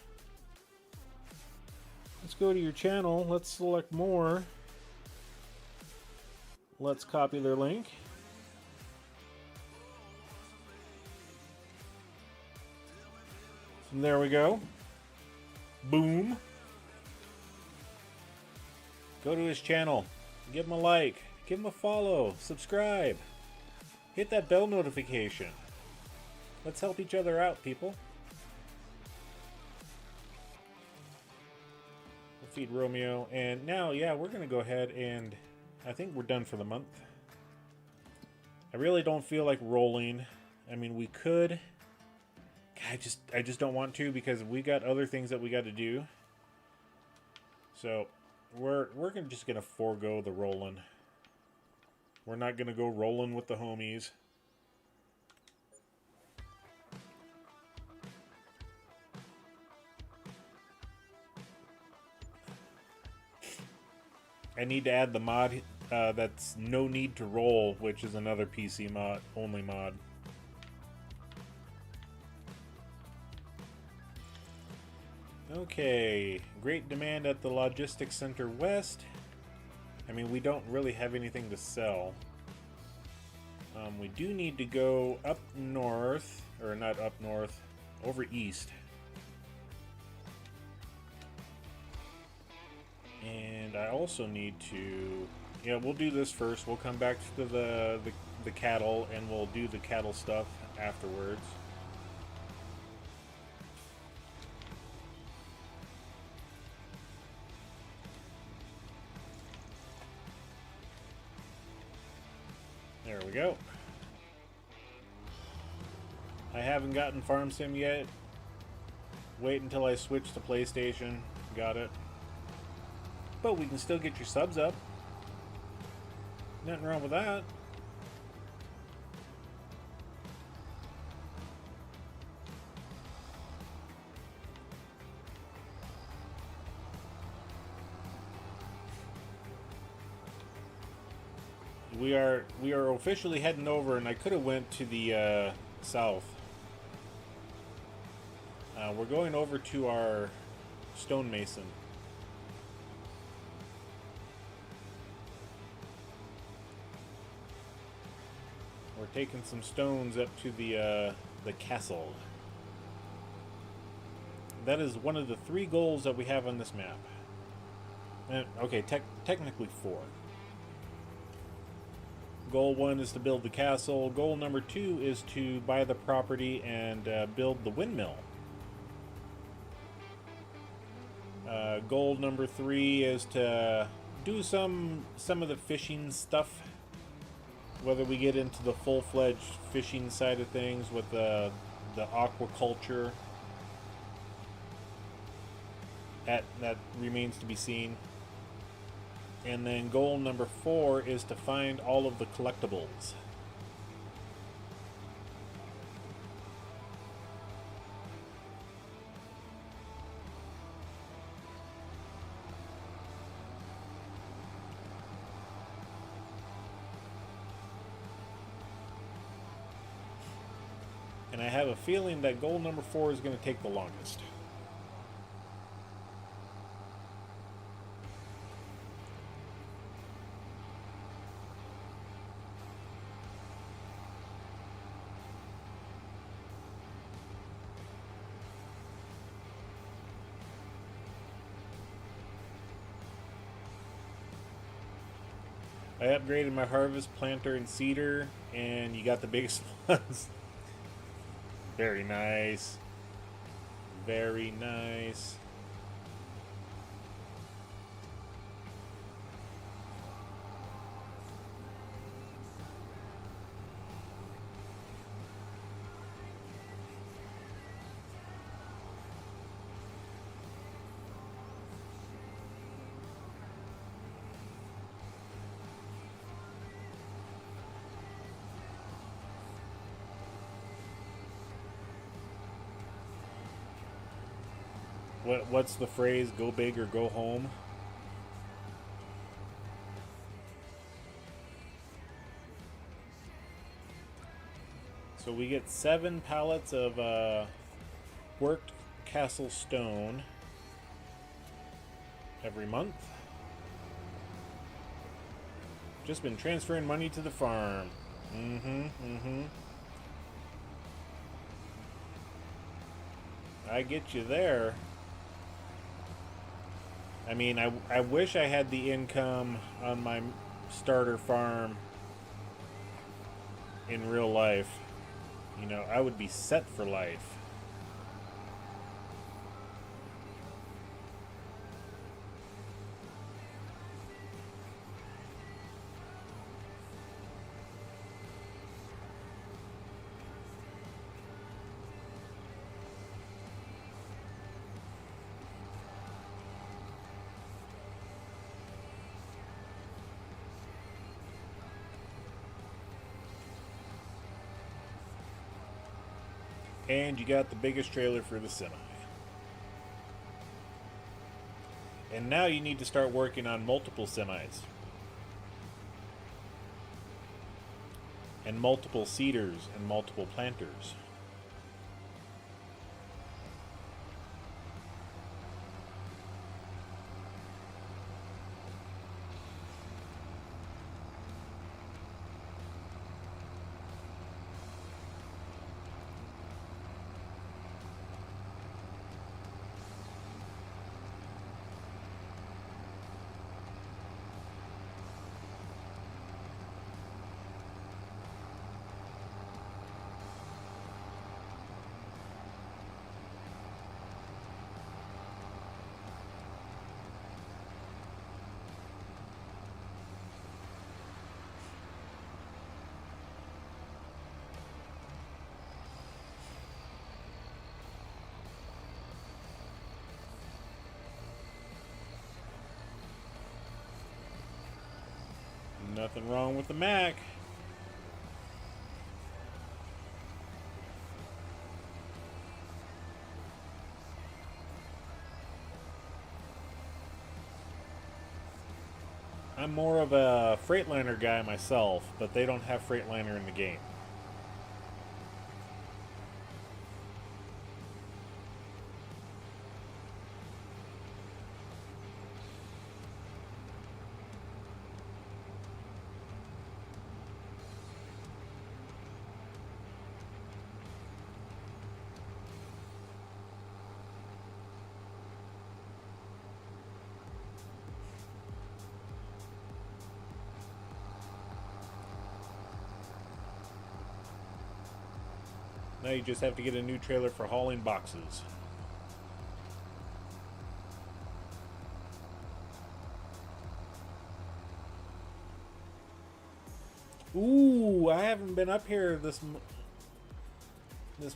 Let's go to your channel. Let's select more. Let's copy their link. And there we go. Boom. Go to his channel. Give him a like. Give him a follow. Subscribe. Hit that bell notification. Let's help each other out, people. We'll feed Romeo. And now, yeah, we're going to go ahead and I think we're done for the month. I really don't feel like rolling. I mean, we could. I just don't want to because we got other things that we got to do. So we're just gonna forego the rolling. We're not gonna go rolling with the homies. I need to add the mod that's no need to roll, which is another PC mod only mod. Okay, great demand at the Logistics Center West. I mean, we don't really have anything to sell. We do need to go up north, or not up north, over east. And I also need to, yeah, we'll do this first. We'll come back to the cattle, and we'll do the cattle stuff afterwards. There we go. I haven't gotten Farm Sim yet. Wait until I switch to PlayStation. Got it. But we can still get your subs up. Nothing wrong with that. We are officially heading over, and I could have went to the south. We're going over to our stonemason. We're taking some stones up to the castle. That is one of the 3 goals that we have on this map. Okay, technically 4. Goal 1 is to build the castle. Goal number 2 is to buy the property and build the windmill. Goal number 3 is to do some of the fishing stuff. Whether we get into the full-fledged fishing side of things with the aquaculture, that remains to be seen. And then goal number 4 is to find all of the collectibles. And I have a feeling that goal number 4 is going to take the longest. I upgraded my harvest planter and seeder, and you got the biggest ones. Very nice. Very nice. What's the phrase? Go big or go home? So we get 7 pallets of worked castle stone every month. Just been transferring money to the farm. I get you there. I mean, I wish I had the income on my starter farm in real life. You know, I would be set for life. And you got the biggest trailer for the semi. And now you need to start working on multiple semis. And multiple seeders and multiple planters. Nothing wrong with the Mac. I'm more of a Freightliner guy myself, but they don't have Freightliner in the game. Now you just have to get a new trailer for hauling boxes. Ooh, I haven't been up here this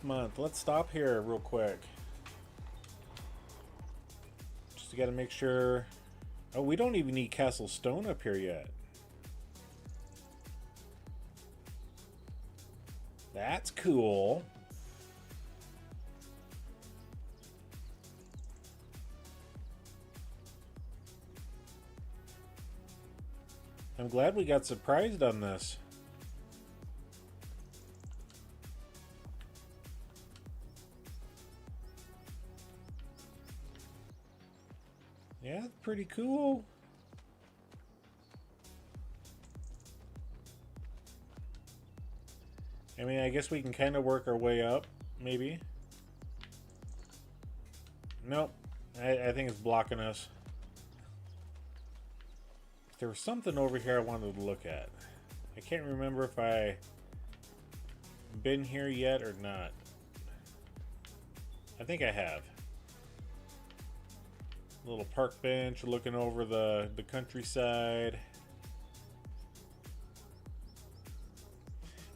month. Let's stop here real quick. Just got to make sure. Oh, we don't even need Castle Stone up here yet. That's cool. I'm glad we got surprised on this. Yeah, pretty cool. I mean, I guess we can kind of work our way up, maybe. Nope. I think it's blocking us. There was something over here I wanted to look at. I can't remember if I been here yet or not. I think I have. Little park bench looking over the countryside.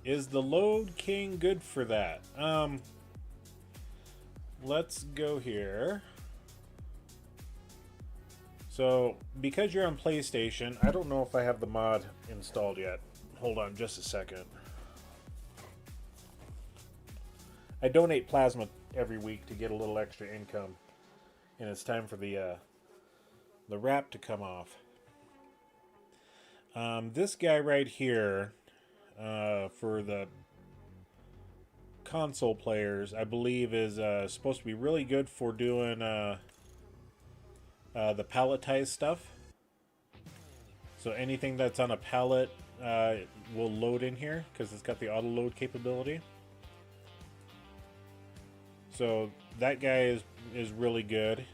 Is the Load King good for that? Let's go here. So, because you're on PlayStation, I don't know if I have the mod installed yet. Hold on just a second. I donate plasma every week to get a little extra income. And it's time for the wrap to come off. This guy right here, for the console players, I believe is supposed to be really good for doing the palletized stuff. So anything that's on a pallet will load in here because it's got the auto load capability. So that guy is really good.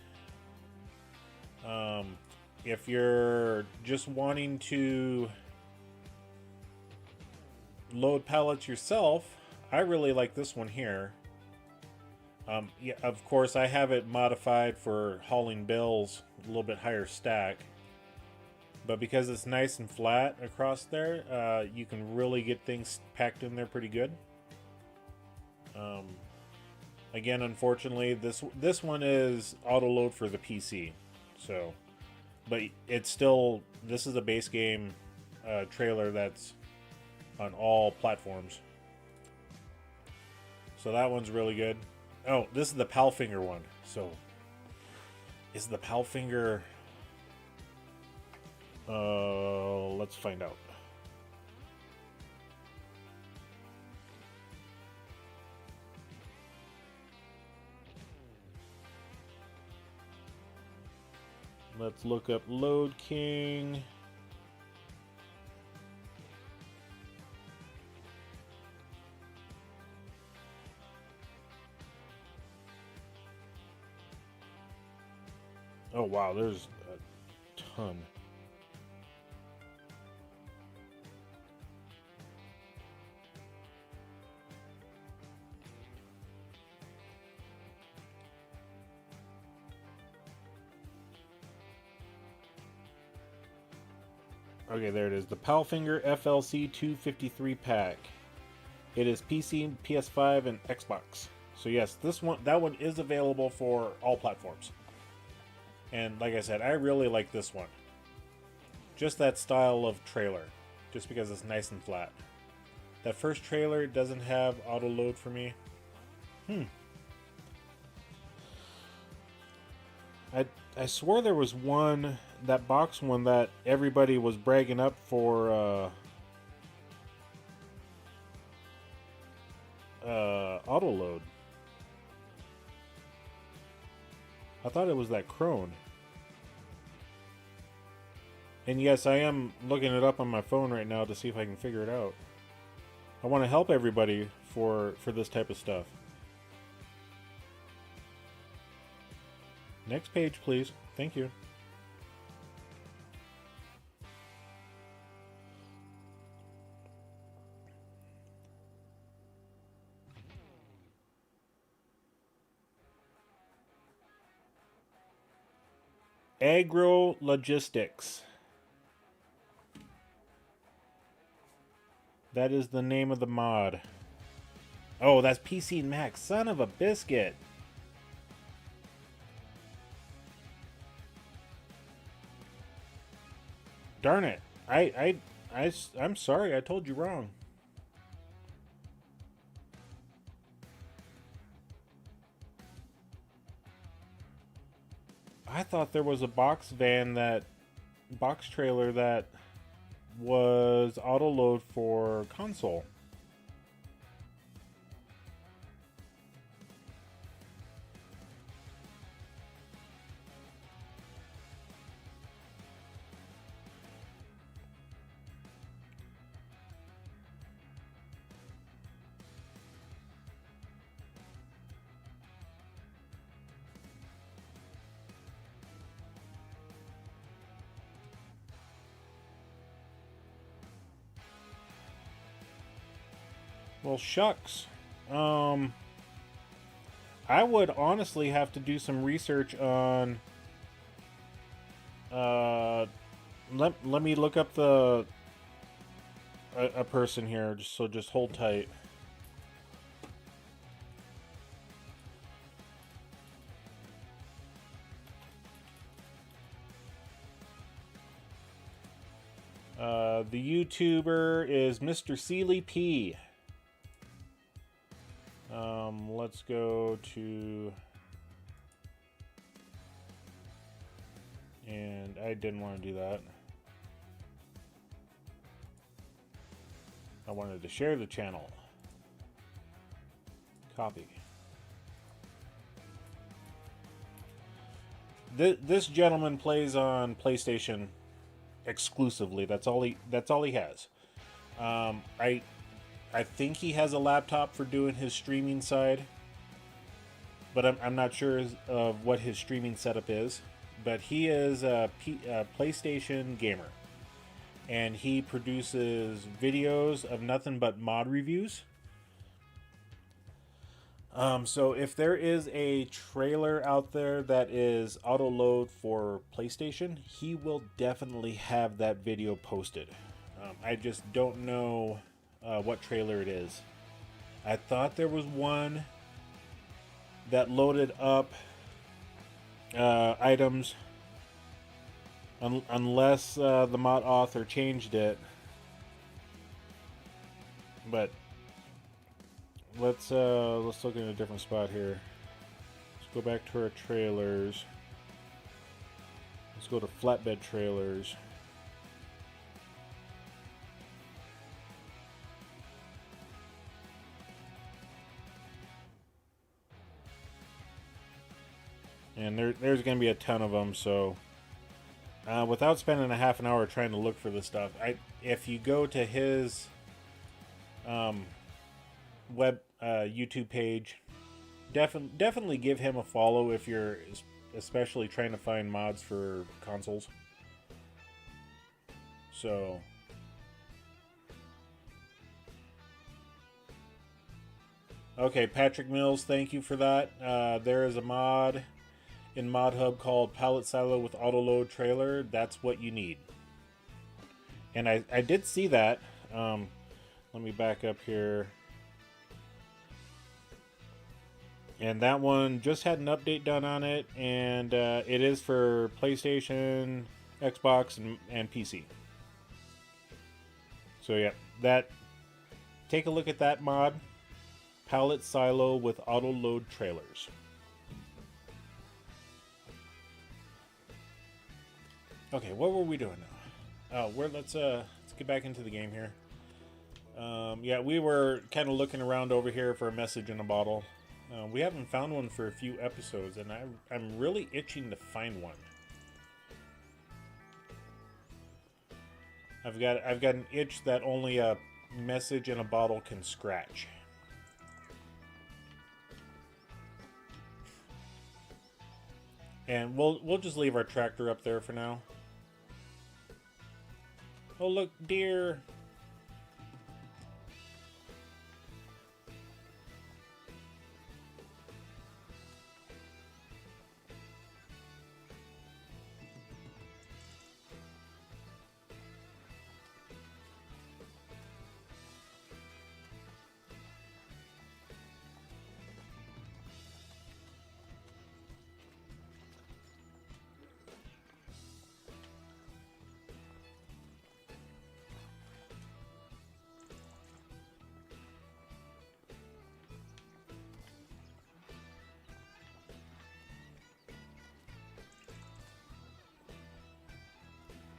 If you're just wanting to load pallets yourself, I really like this one here. Yeah, of course, I have it modified for hauling bales, a little bit higher stack. But because it's nice and flat across there, you can really get things packed in there pretty good. Again, unfortunately, this one is auto load for the PC. So, but it's still, this is a base game trailer that's on all platforms. So that one's really good. Oh, this is the Palfinger one. So, is the Palfinger... let's find out. Let's look up Load King. Oh wow, there's a ton. Okay, there it is. The Palfinger FLC 253 pack. It is PC, PS5, and Xbox. So yes, that one is available for all platforms. And like I said, I really like this one. Just that style of trailer. Just because it's nice and flat. That first trailer doesn't have auto load for me. I swore there was one, that box one, that everybody was bragging up for auto load. I thought it was that Crone. And yes, I am looking it up on my phone right now to see if I can figure it out. I want to help everybody for this type of stuff. Next page, please. Thank you. Agro Logistics. That is the name of the mod. Oh, that's PC and Mac. Son of a biscuit. Darn it. I'm sorry. I told you wrong. I thought there was a box trailer that was auto load for console. Well, shucks. I would honestly have to do some research on. Let me look up a person here. Just hold tight. The YouTuber is Mr. Sealy P. Let's go to, and I didn't want to do that. I wanted to share the channel. Copy. This gentleman plays on PlayStation exclusively. That's all he has. I think he has a laptop for doing his streaming side, but I'm not sure of what his streaming setup is. But he is a PlayStation gamer, and he produces videos of nothing but mod reviews. So if there is a trailer out there that is auto load for PlayStation, he will definitely have that video posted. I just don't know what trailer it is. I thought there was one that loaded up items unless the mod author changed it. But let's look in a different spot here. Let's go back to our trailers. Let's go to flatbed trailers. And there's going to be a ton of them, so without spending a half an hour trying to look for this stuff, if you go to his web YouTube page, definitely give him a follow if you're especially trying to find mods for consoles. So okay, Patrick Mills, thank you for that. There is a mod in Mod Hub called Pallet Silo with Auto Load Trailer. That's what you need. And I did see that. Let me back up here. And that one just had an update done on it, and it is for PlayStation, Xbox, and PC. So yeah, take a look at that mod, Pallet Silo with Auto Load Trailers. Okay, what were we doing now? Oh, let's get back into the game here. Yeah, we were kind of looking around over here for a message in a bottle. We haven't found one for a few episodes, and I'm really itching to find one. I've got an itch that only a message in a bottle can scratch. And we'll just leave our tractor up there for now. Oh look, deer.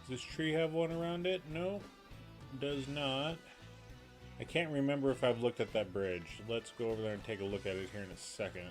Does this tree have one around it? No, does not. I can't remember if I've looked at that bridge. Let's go over there and take a look at it here in a second.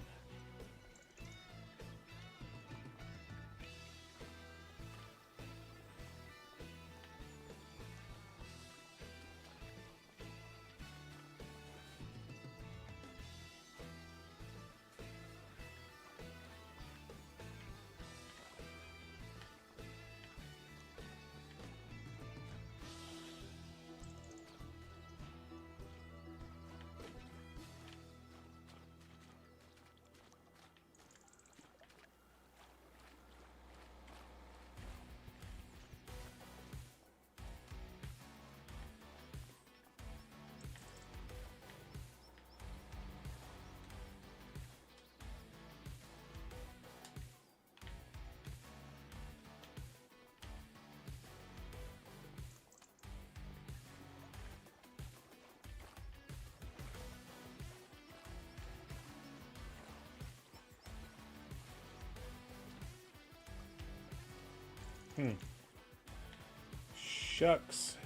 Shucks.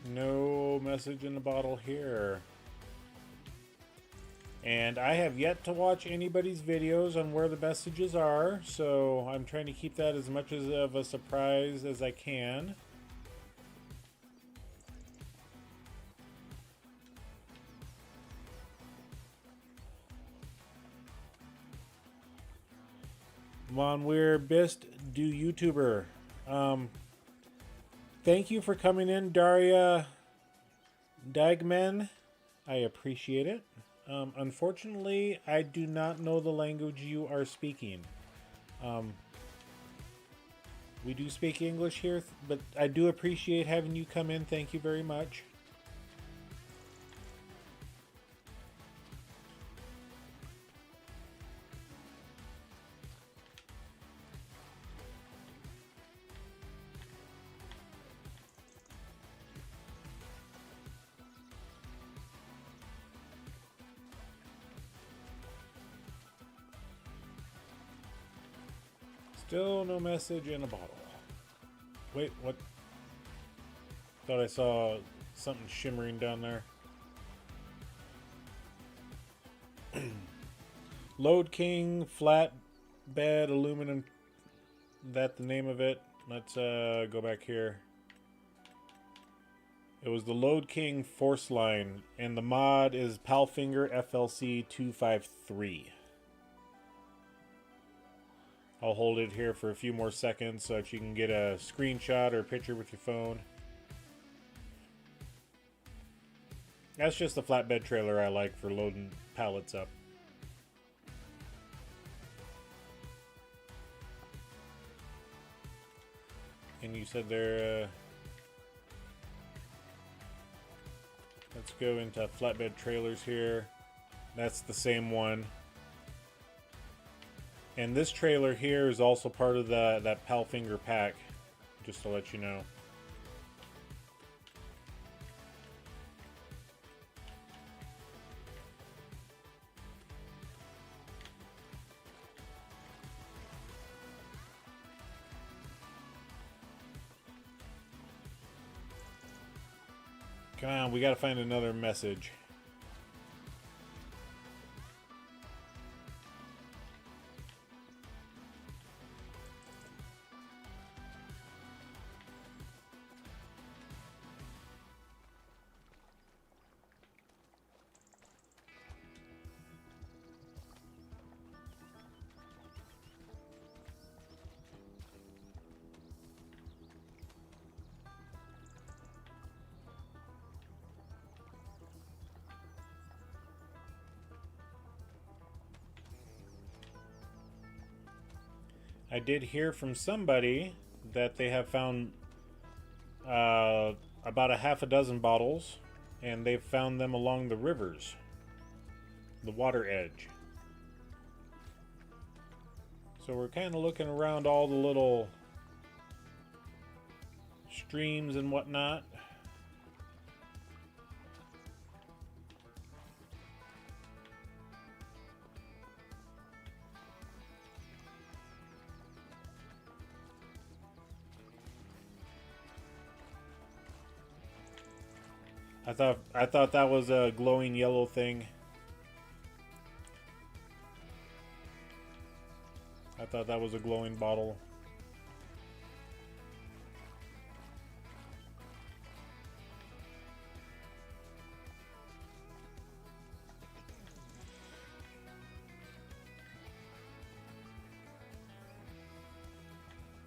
No message in the bottle here. And I have yet to watch anybody's videos on where the messages are, so I'm trying to keep that as much of a surprise as I can. Mon Weir Bist do YouTuber. Thank you for coming in, Daria Dagman. I appreciate it. Unfortunately, I do not know the language you are speaking. We do speak English here, but I do appreciate having you come in. Thank you very much. Still no message in a bottle. Wait, what? Thought I saw something shimmering down there. Load King Flatbed Aluminum. That the name of it? Let's go back here. It was the Load King Force Line, and the mod is Palfinger FLC 253. I'll hold it here for a few more seconds so that you can get a screenshot or a picture with your phone. That's just the flatbed trailer I like for loading pallets up. And you said they're... let's go into flatbed trailers here. That's the same one. And this trailer here is also part of that Palfinger pack, just to let you know. Come on, we gotta find another message. I did hear from somebody that they have found about a half a dozen bottles, and they've found them along the rivers, the water edge. So we're kind of looking around all the little streams and whatnot. I thought that was a glowing yellow thing. I thought that was a glowing bottle.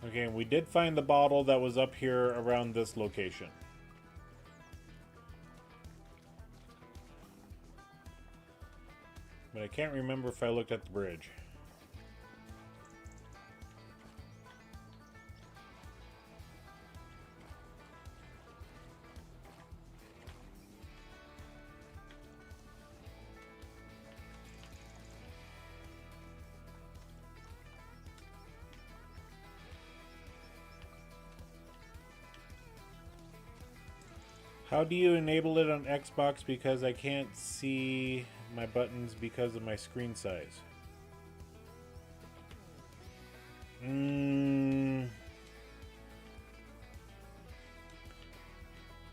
Okay, we did find the bottle that was up here around this location. But I can't remember if I looked at the bridge. How do you enable it on Xbox? Because I can't see my buttons because of my screen size.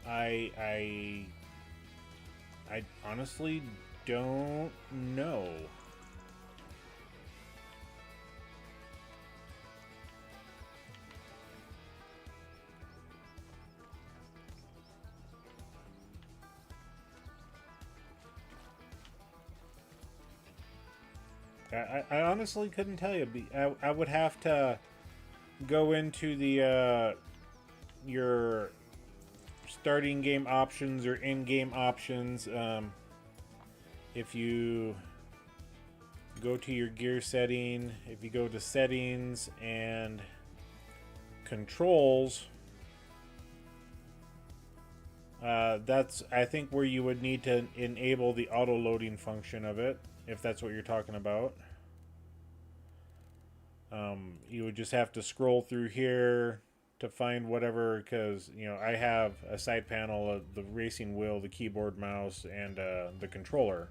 I honestly don't know. I honestly couldn't tell you. I would have to go into the your starting game options or in-game options. If you go to your gear setting, if you go to settings and controls, that's I think where you would need to enable the auto loading function of it, if that's what you're talking about. You would just have to scroll through here to find whatever, because you know I have a side panel of the racing wheel, the keyboard, mouse, and the controller.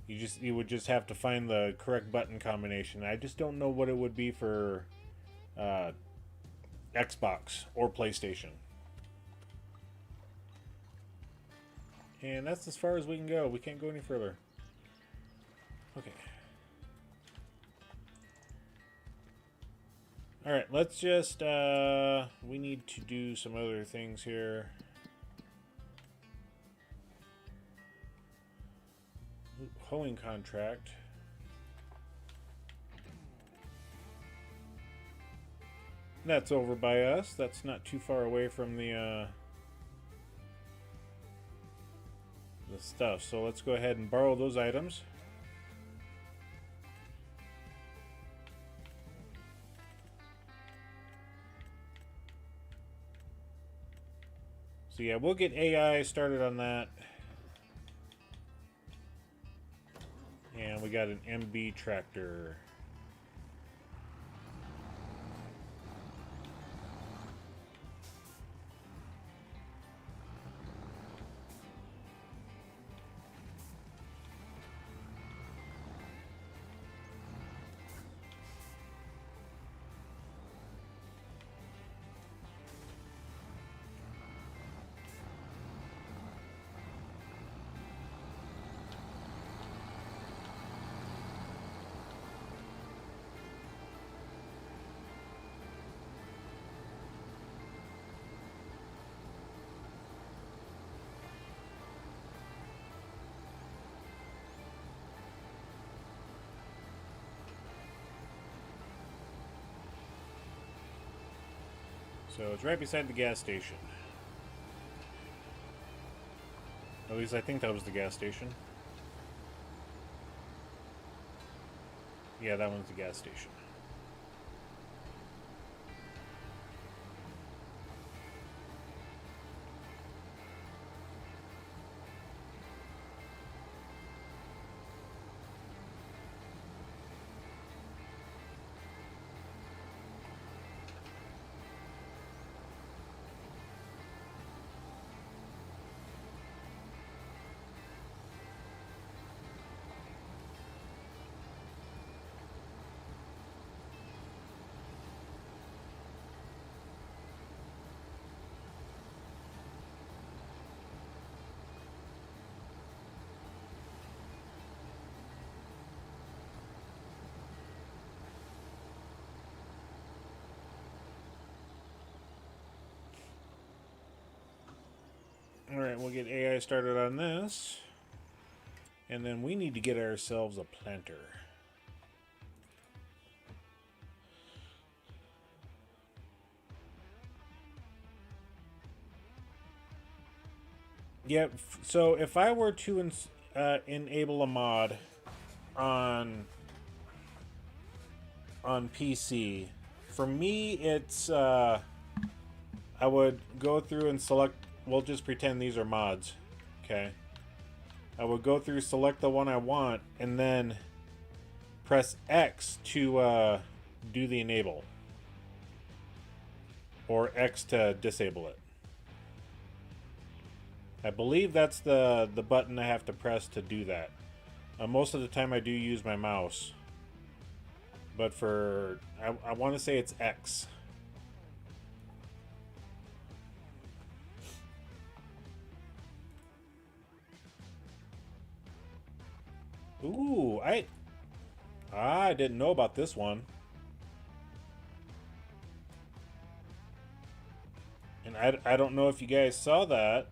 You would just have to find the correct button combination. I just don't know what it would be for Xbox or PlayStation. And that's as far as we can go. We can't go any further. Okay. Alright, let's just, we need to do some other things here. Hoeing contract. That's over by us. That's not too far away from the stuff. So let's go ahead and borrow those items. So yeah, we'll get AI started on that. And we got an MB tractor. So it's right beside the gas station. At least I think that was the gas station. Yeah, that one's the gas station. we'll get AI started on this. And then we need to get ourselves a planter. Yep, so if I were to enable a mod on PC, for me it's I would go through and select, we'll just pretend these are mods, okay? I would go through, select the one I want, and then press X to do the enable, or X to disable it. I believe that's the button I have to press to do that. Most of the time I do use my mouse. But for, I want to say it's X. Ooh, I didn't know about this one. And I don't know if you guys saw that.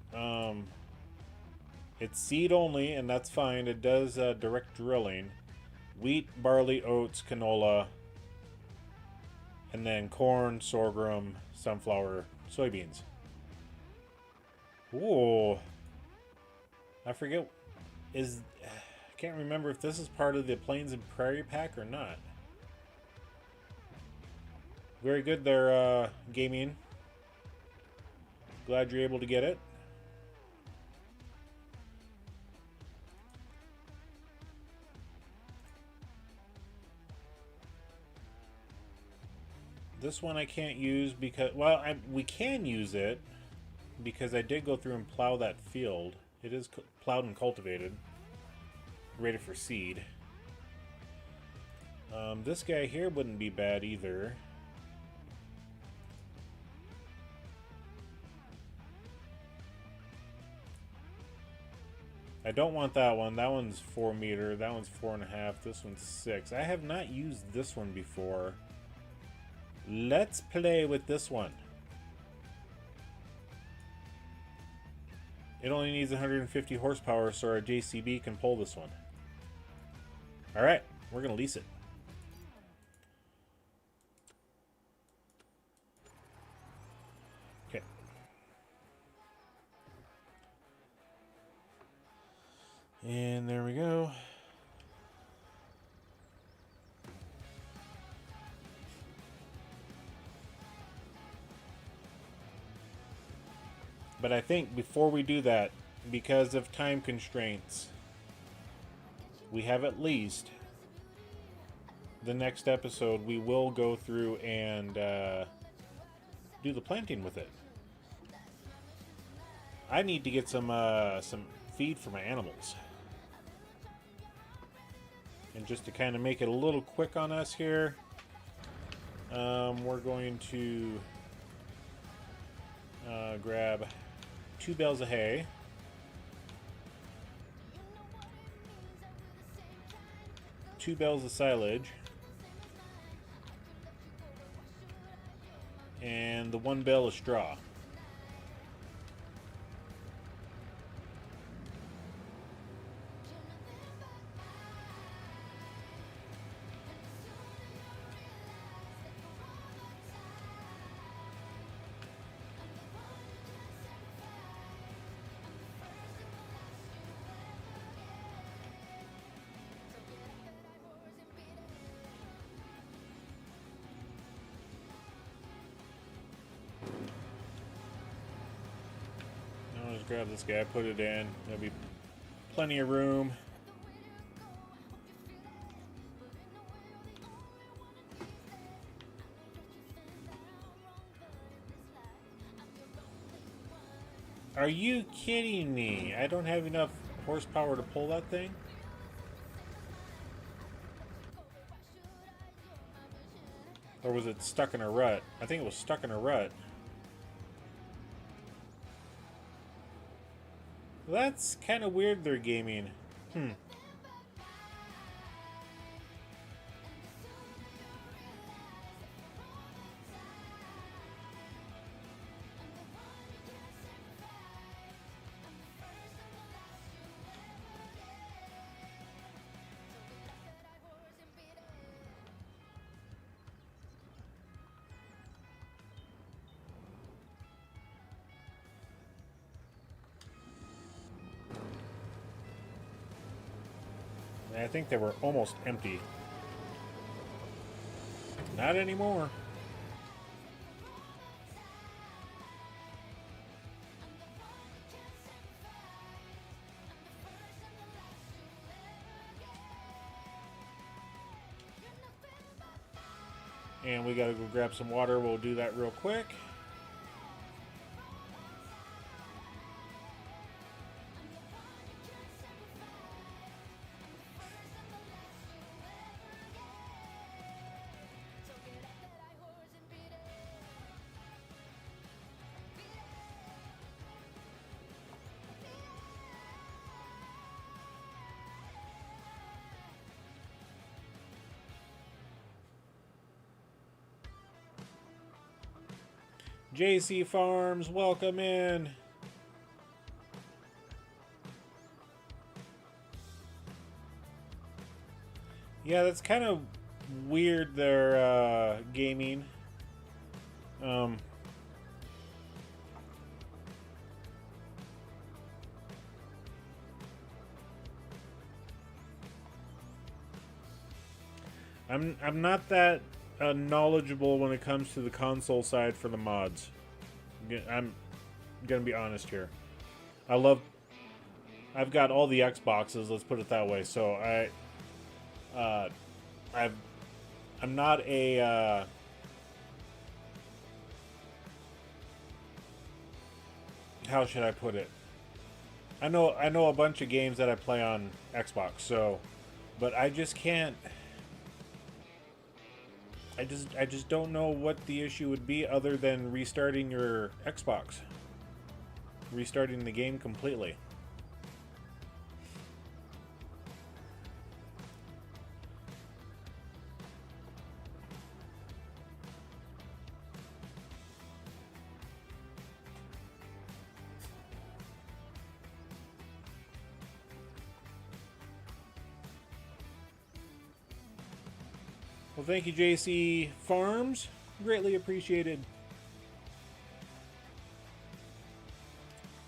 It's seed only, and that's fine. It does direct drilling. Wheat, barley, oats, canola, and then corn, sorghum, sunflower, soybeans. Ooh. I forget. I can't remember if this is part of the Plains and Prairie pack or not. Very good there, Gaming. Glad you're able to get it. This one I can't use because, well, we can use it because I did go through and plow that field. It is plowed and cultivated, ready for seed. This guy here wouldn't be bad either. I don't want that one. That one's 4 meter. That one's 4.5. This one's 6. I have not used this one before. Let's play with this one. It only needs 150 horsepower, so our JCB can pull this one. Alright, we're going to lease it. Okay. And there we go. But I think before we do that, because of time constraints, we have at least the next episode we will go through and do the planting with it. I need to get some feed for my animals. And just to kind of make it a little quick on us here, we're going to grab 2 bales of hay, two bales of silage, and the 1 bale of straw. Grab this guy, put it in. There'll be plenty of room. Are you kidding me? I don't have enough horsepower to pull that thing? Or was it stuck in a rut? I think it was stuck in a rut. Well, that's kind of weird they're gaming. think they were almost empty. Not anymore. And we gotta go grab some water. We'll do that real quick. JC Farms, welcome in. Yeah, that's kind of weird, their gaming. I'm not that knowledgeable when it comes to the console side for the mods. I'm gonna be honest here. I've got all the Xboxes, let's put it that way. So I'm not a how should I put it? I know a bunch of games that I play on Xbox, so but I just can't. I just don't know what the issue would be other than restarting your Xbox. Restarting the game completely. Well, thank you, JC Farms. Greatly appreciated.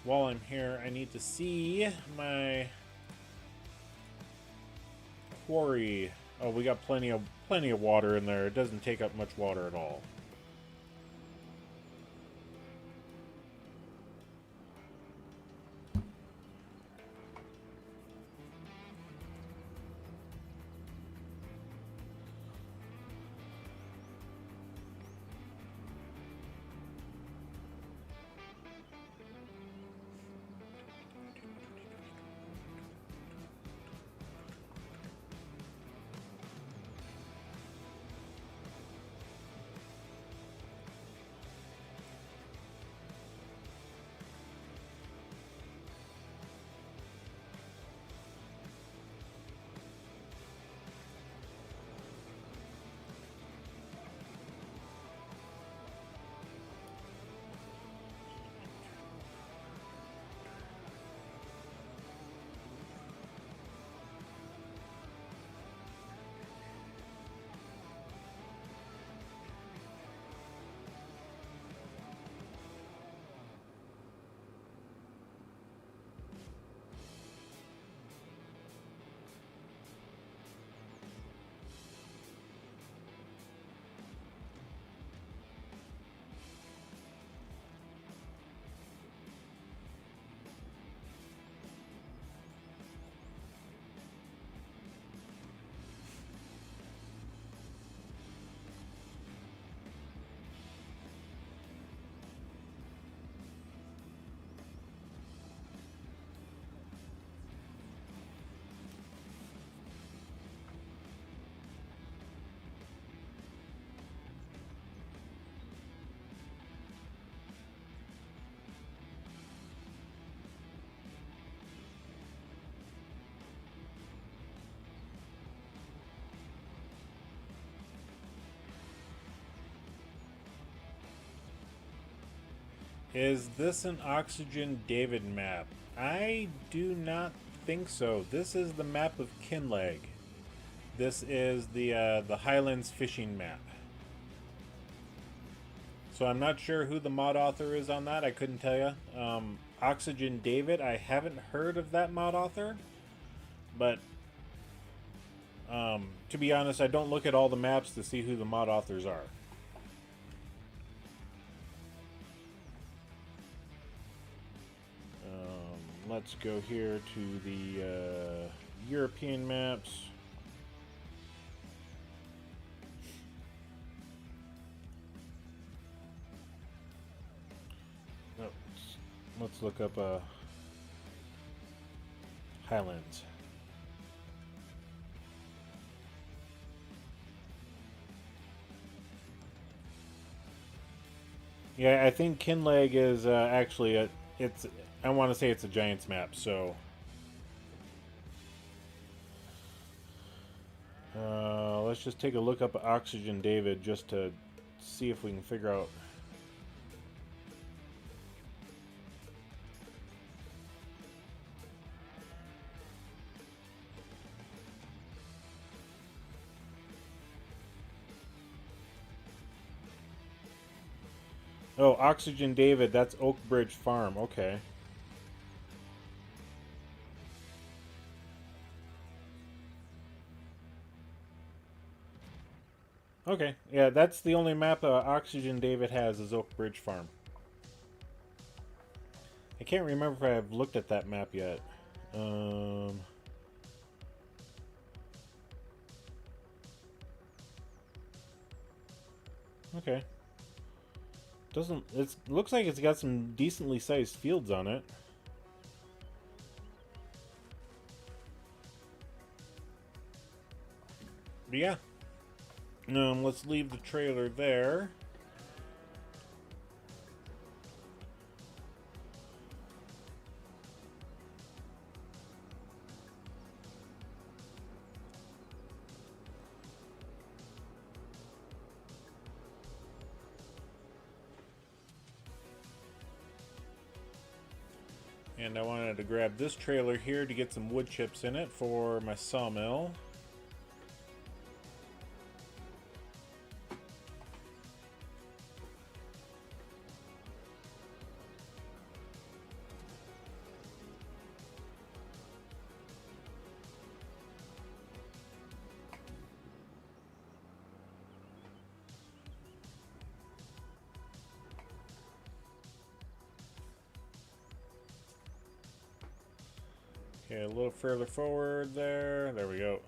While I'm here, I need to see my quarry. Oh, we got plenty of water in there. It doesn't take up much water at all. Is this an Oxygen David map? I do not think so. This is the map of Kinlaig. This is the Highlands fishing map. So I'm not sure who the mod author is on that. I couldn't tell you. Oxygen David, I haven't heard of that mod author, but To be honest, I don't look at all the maps to see who the mod authors are. Let's go here to the European maps. Oh, let's look up Highlands. Yeah, I think Kinlaig is actually it's. I want to say it's a Giants map, so let's just take a look up at Oxygen David just to see if we can figure out. Oh, Oxygen David, that's Oak Bridge Farm. Okay. Okay, yeah, that's the only map Oxygen David has is Oak Bridge Farm. I can't remember if I've looked at that map yet. Okay. Doesn't it looks like it's got some decently sized fields on it. But yeah. Let's leave the trailer there. And I wanted to grab this trailer here to get some wood chips in it for my sawmill. Okay, a little further forward there. There we go.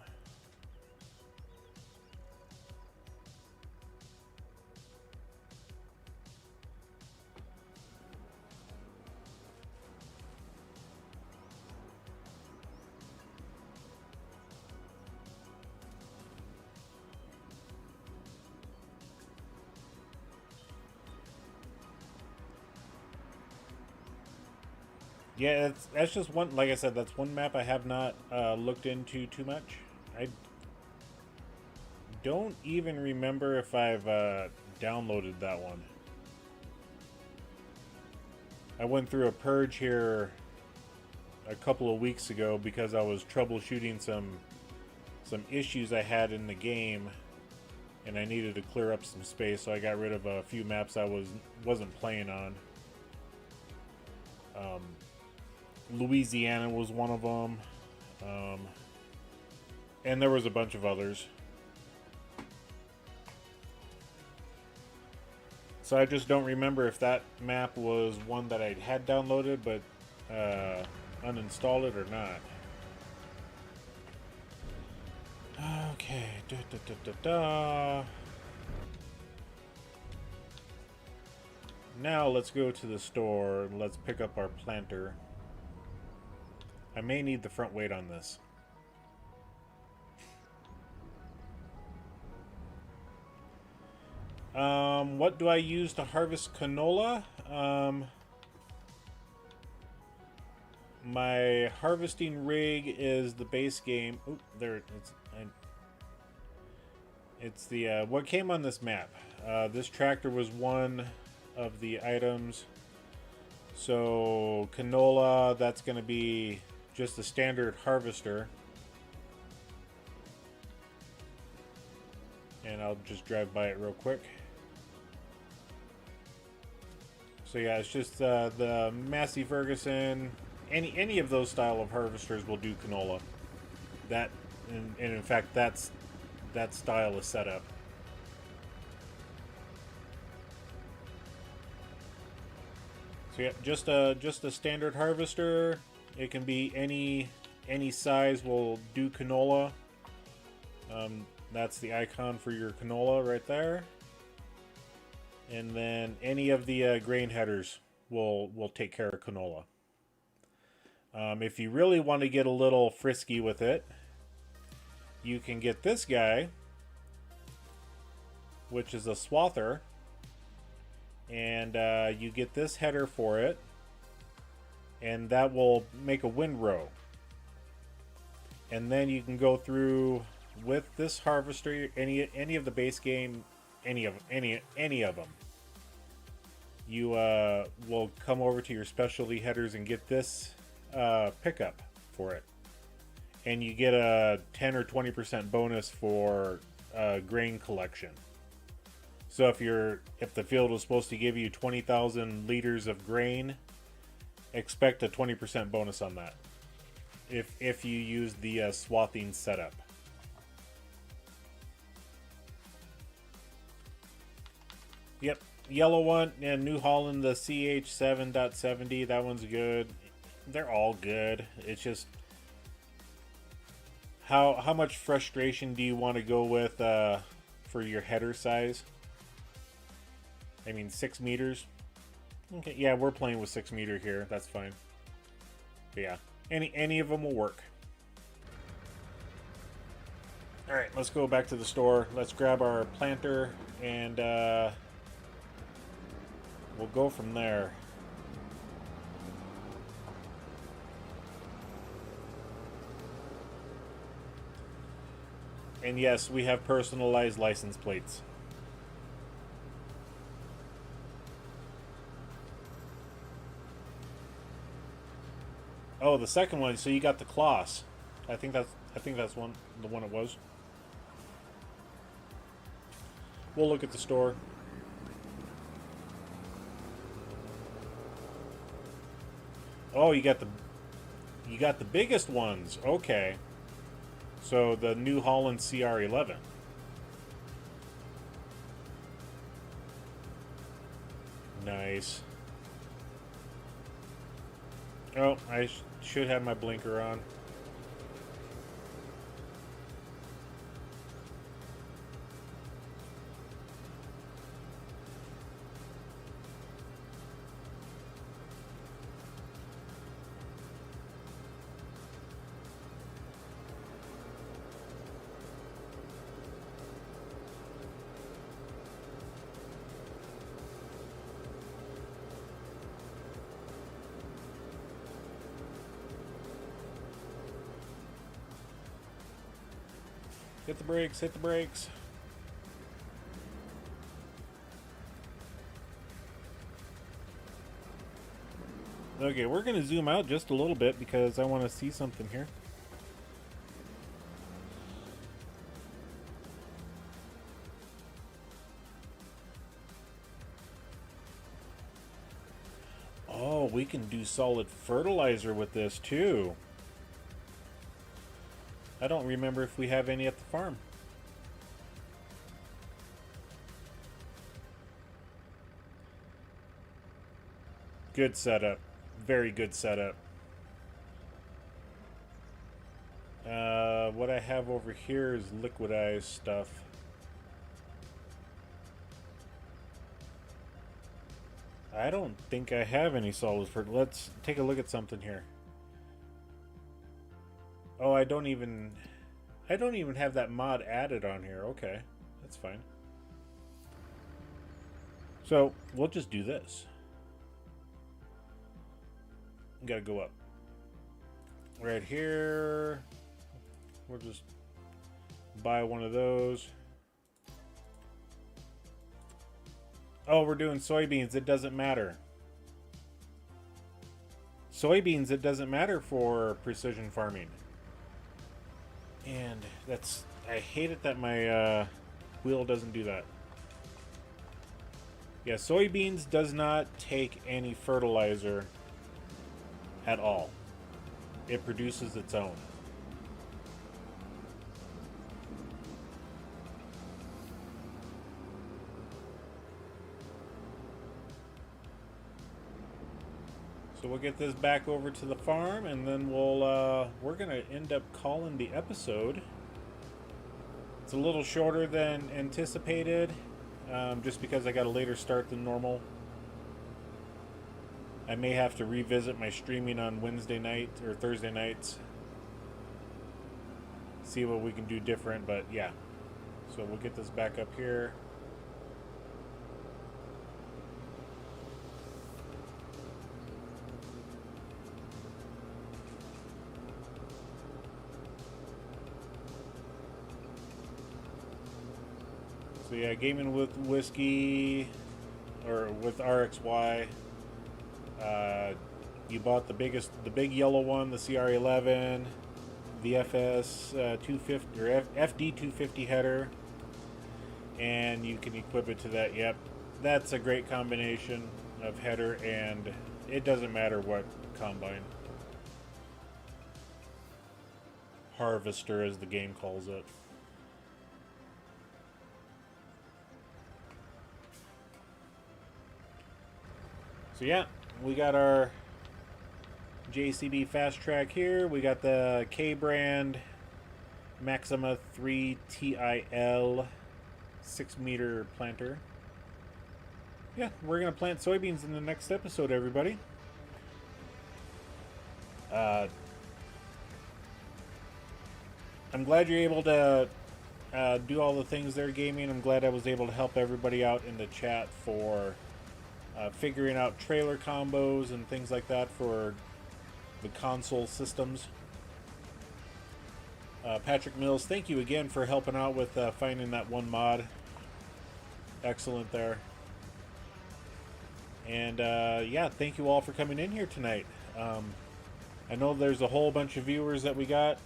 Yeah, that's just one. Like I said, that's one map I have not looked into too much. I don't even remember if I've downloaded that one. I went through a purge here a couple of weeks ago because I was troubleshooting some issues I had in the game, and I needed to clear up some space, so I got rid of a few maps I wasn't playing on. Louisiana was one of them, and there was a bunch of others. So I just don't remember if that map was one that I had downloaded but uninstalled it or not. Okay, Now let's go to the store and let's pick up our planter. I may need the front weight on this. What do I use to harvest canola? My harvesting rig is the base game. Oop, there it's the what came on this map. This tractor was one of the items. So canola, that's going to be just a standard harvester. And I'll just drive by it real quick. So yeah, it's just the Massey Ferguson. Any of those style of harvesters will do canola. That and in fact, that style is set up. So yeah, just a standard harvester. It can be any size. Will do canola. That's the icon for your canola right there. And then any of the grain headers will take care of canola. If you really want to get a little frisky with it, you can get this guy, which is a swather, and you get this header for it, and that will make a windrow. And then you can go through with this harvester, any of the base game, any of them. You will come over to your specialty headers and get this pickup for it, and you get a 10 or 20% bonus for grain collection. So if the field was supposed to give you 20,000 liters of grain, expect a 20% bonus on that. If you use the swathing setup. Yep, yellow one, and New Holland, the CH7.70. That one's good. They're all good. It's just how much frustration do you want to go with for your header size? I mean, 6 meters. Okay, yeah, we're playing with 6 meter here. That's fine. But yeah, any of them will work. All right, let's go back to the store. Let's grab our planter and we'll go from there. And yes, we have personalized license plates. Oh, the second one. So you got the Kloss. I think that's the one it was. We'll look at the store. Oh, you got the biggest ones. Okay. So the New Holland CR11. Nice. Oh, I should have my blinker on. Hit the brakes, hit the brakes. Okay, we're going to zoom out just a little bit because I want to see something here. Oh, we can do solid fertilizer with this too. I don't remember if we have any at the farm. Good setup. Very good setup. What I have over here is liquidized stuff. I don't think I have any solid fertilizer. Let's take a look at something here. Oh, I don't even have that mod added on here. Okay, that's fine. So we'll just do this. Gotta go up. Right here. We'll just buy one of those. Oh, we're doing soybeans. It doesn't matter. Soybeans, it doesn't matter for precision farming. And that's... I hate it that my wheel doesn't do that. Yeah, soybeans does not take any fertilizer at all. It produces its own. So we'll get this back over to the farm, and then we're gonna end up calling the episode. It's a little shorter than anticipated, just because I got a later start than normal. I may have to revisit my streaming on Wednesday night or Thursday nights. See what we can do different, but yeah. So we'll get this back up here. So yeah, gaming with whiskey, or with RXY. You bought the big yellow one, the CR11, the FS 250 or FD 250 header, and you can equip it to that. Yep, that's a great combination of header, and it doesn't matter what combine. Harvester, as the game calls it. So yeah, we got our JCB Fast Track here. We got the K-brand Maxima 3 TIL 6-meter planter. Yeah, we're going to plant soybeans in the next episode, everybody. I'm glad you're able to do all the things there, gaming. I'm glad I was able to help everybody out in the chat for figuring out trailer combos and things like that for the console systems. Patrick Mills, thank you again for helping out with finding that one mod. Excellent there. And yeah, thank you all for coming in here tonight. I know there's a whole bunch of viewers that we got.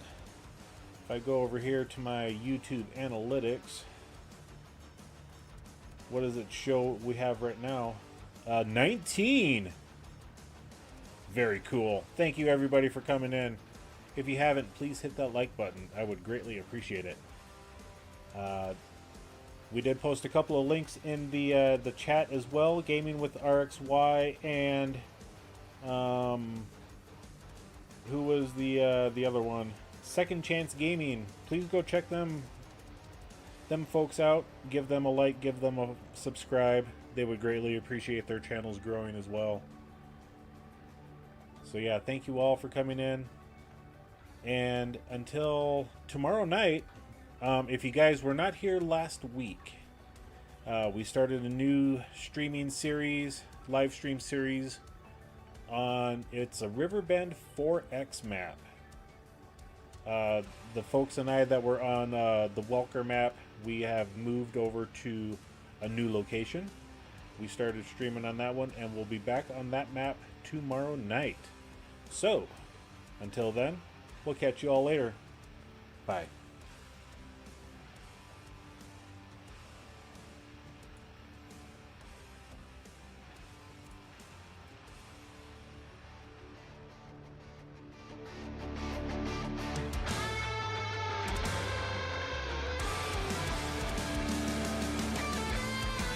If I go over here to my YouTube analytics, what does it show we have right now? 19. Very cool. Thank you everybody for coming in. If you haven't, please hit that like button. I would greatly appreciate it. We did post a couple of links in the chat as well. Gaming with RXY and who was the other one? Second Chance Gaming. Please go check them folks out. Give them a like. Give them a subscribe. They would greatly appreciate their channels growing as well. So yeah, thank you all for coming in. And until tomorrow night, if you guys were not here last week, we started a new streaming series, live stream series on, it's a Riverbend 4X map. The folks and I that were on the Welker map, we have moved over to a new location. We started streaming on that one, and we'll be back on that map tomorrow night. So, until then, we'll catch you all later. Bye.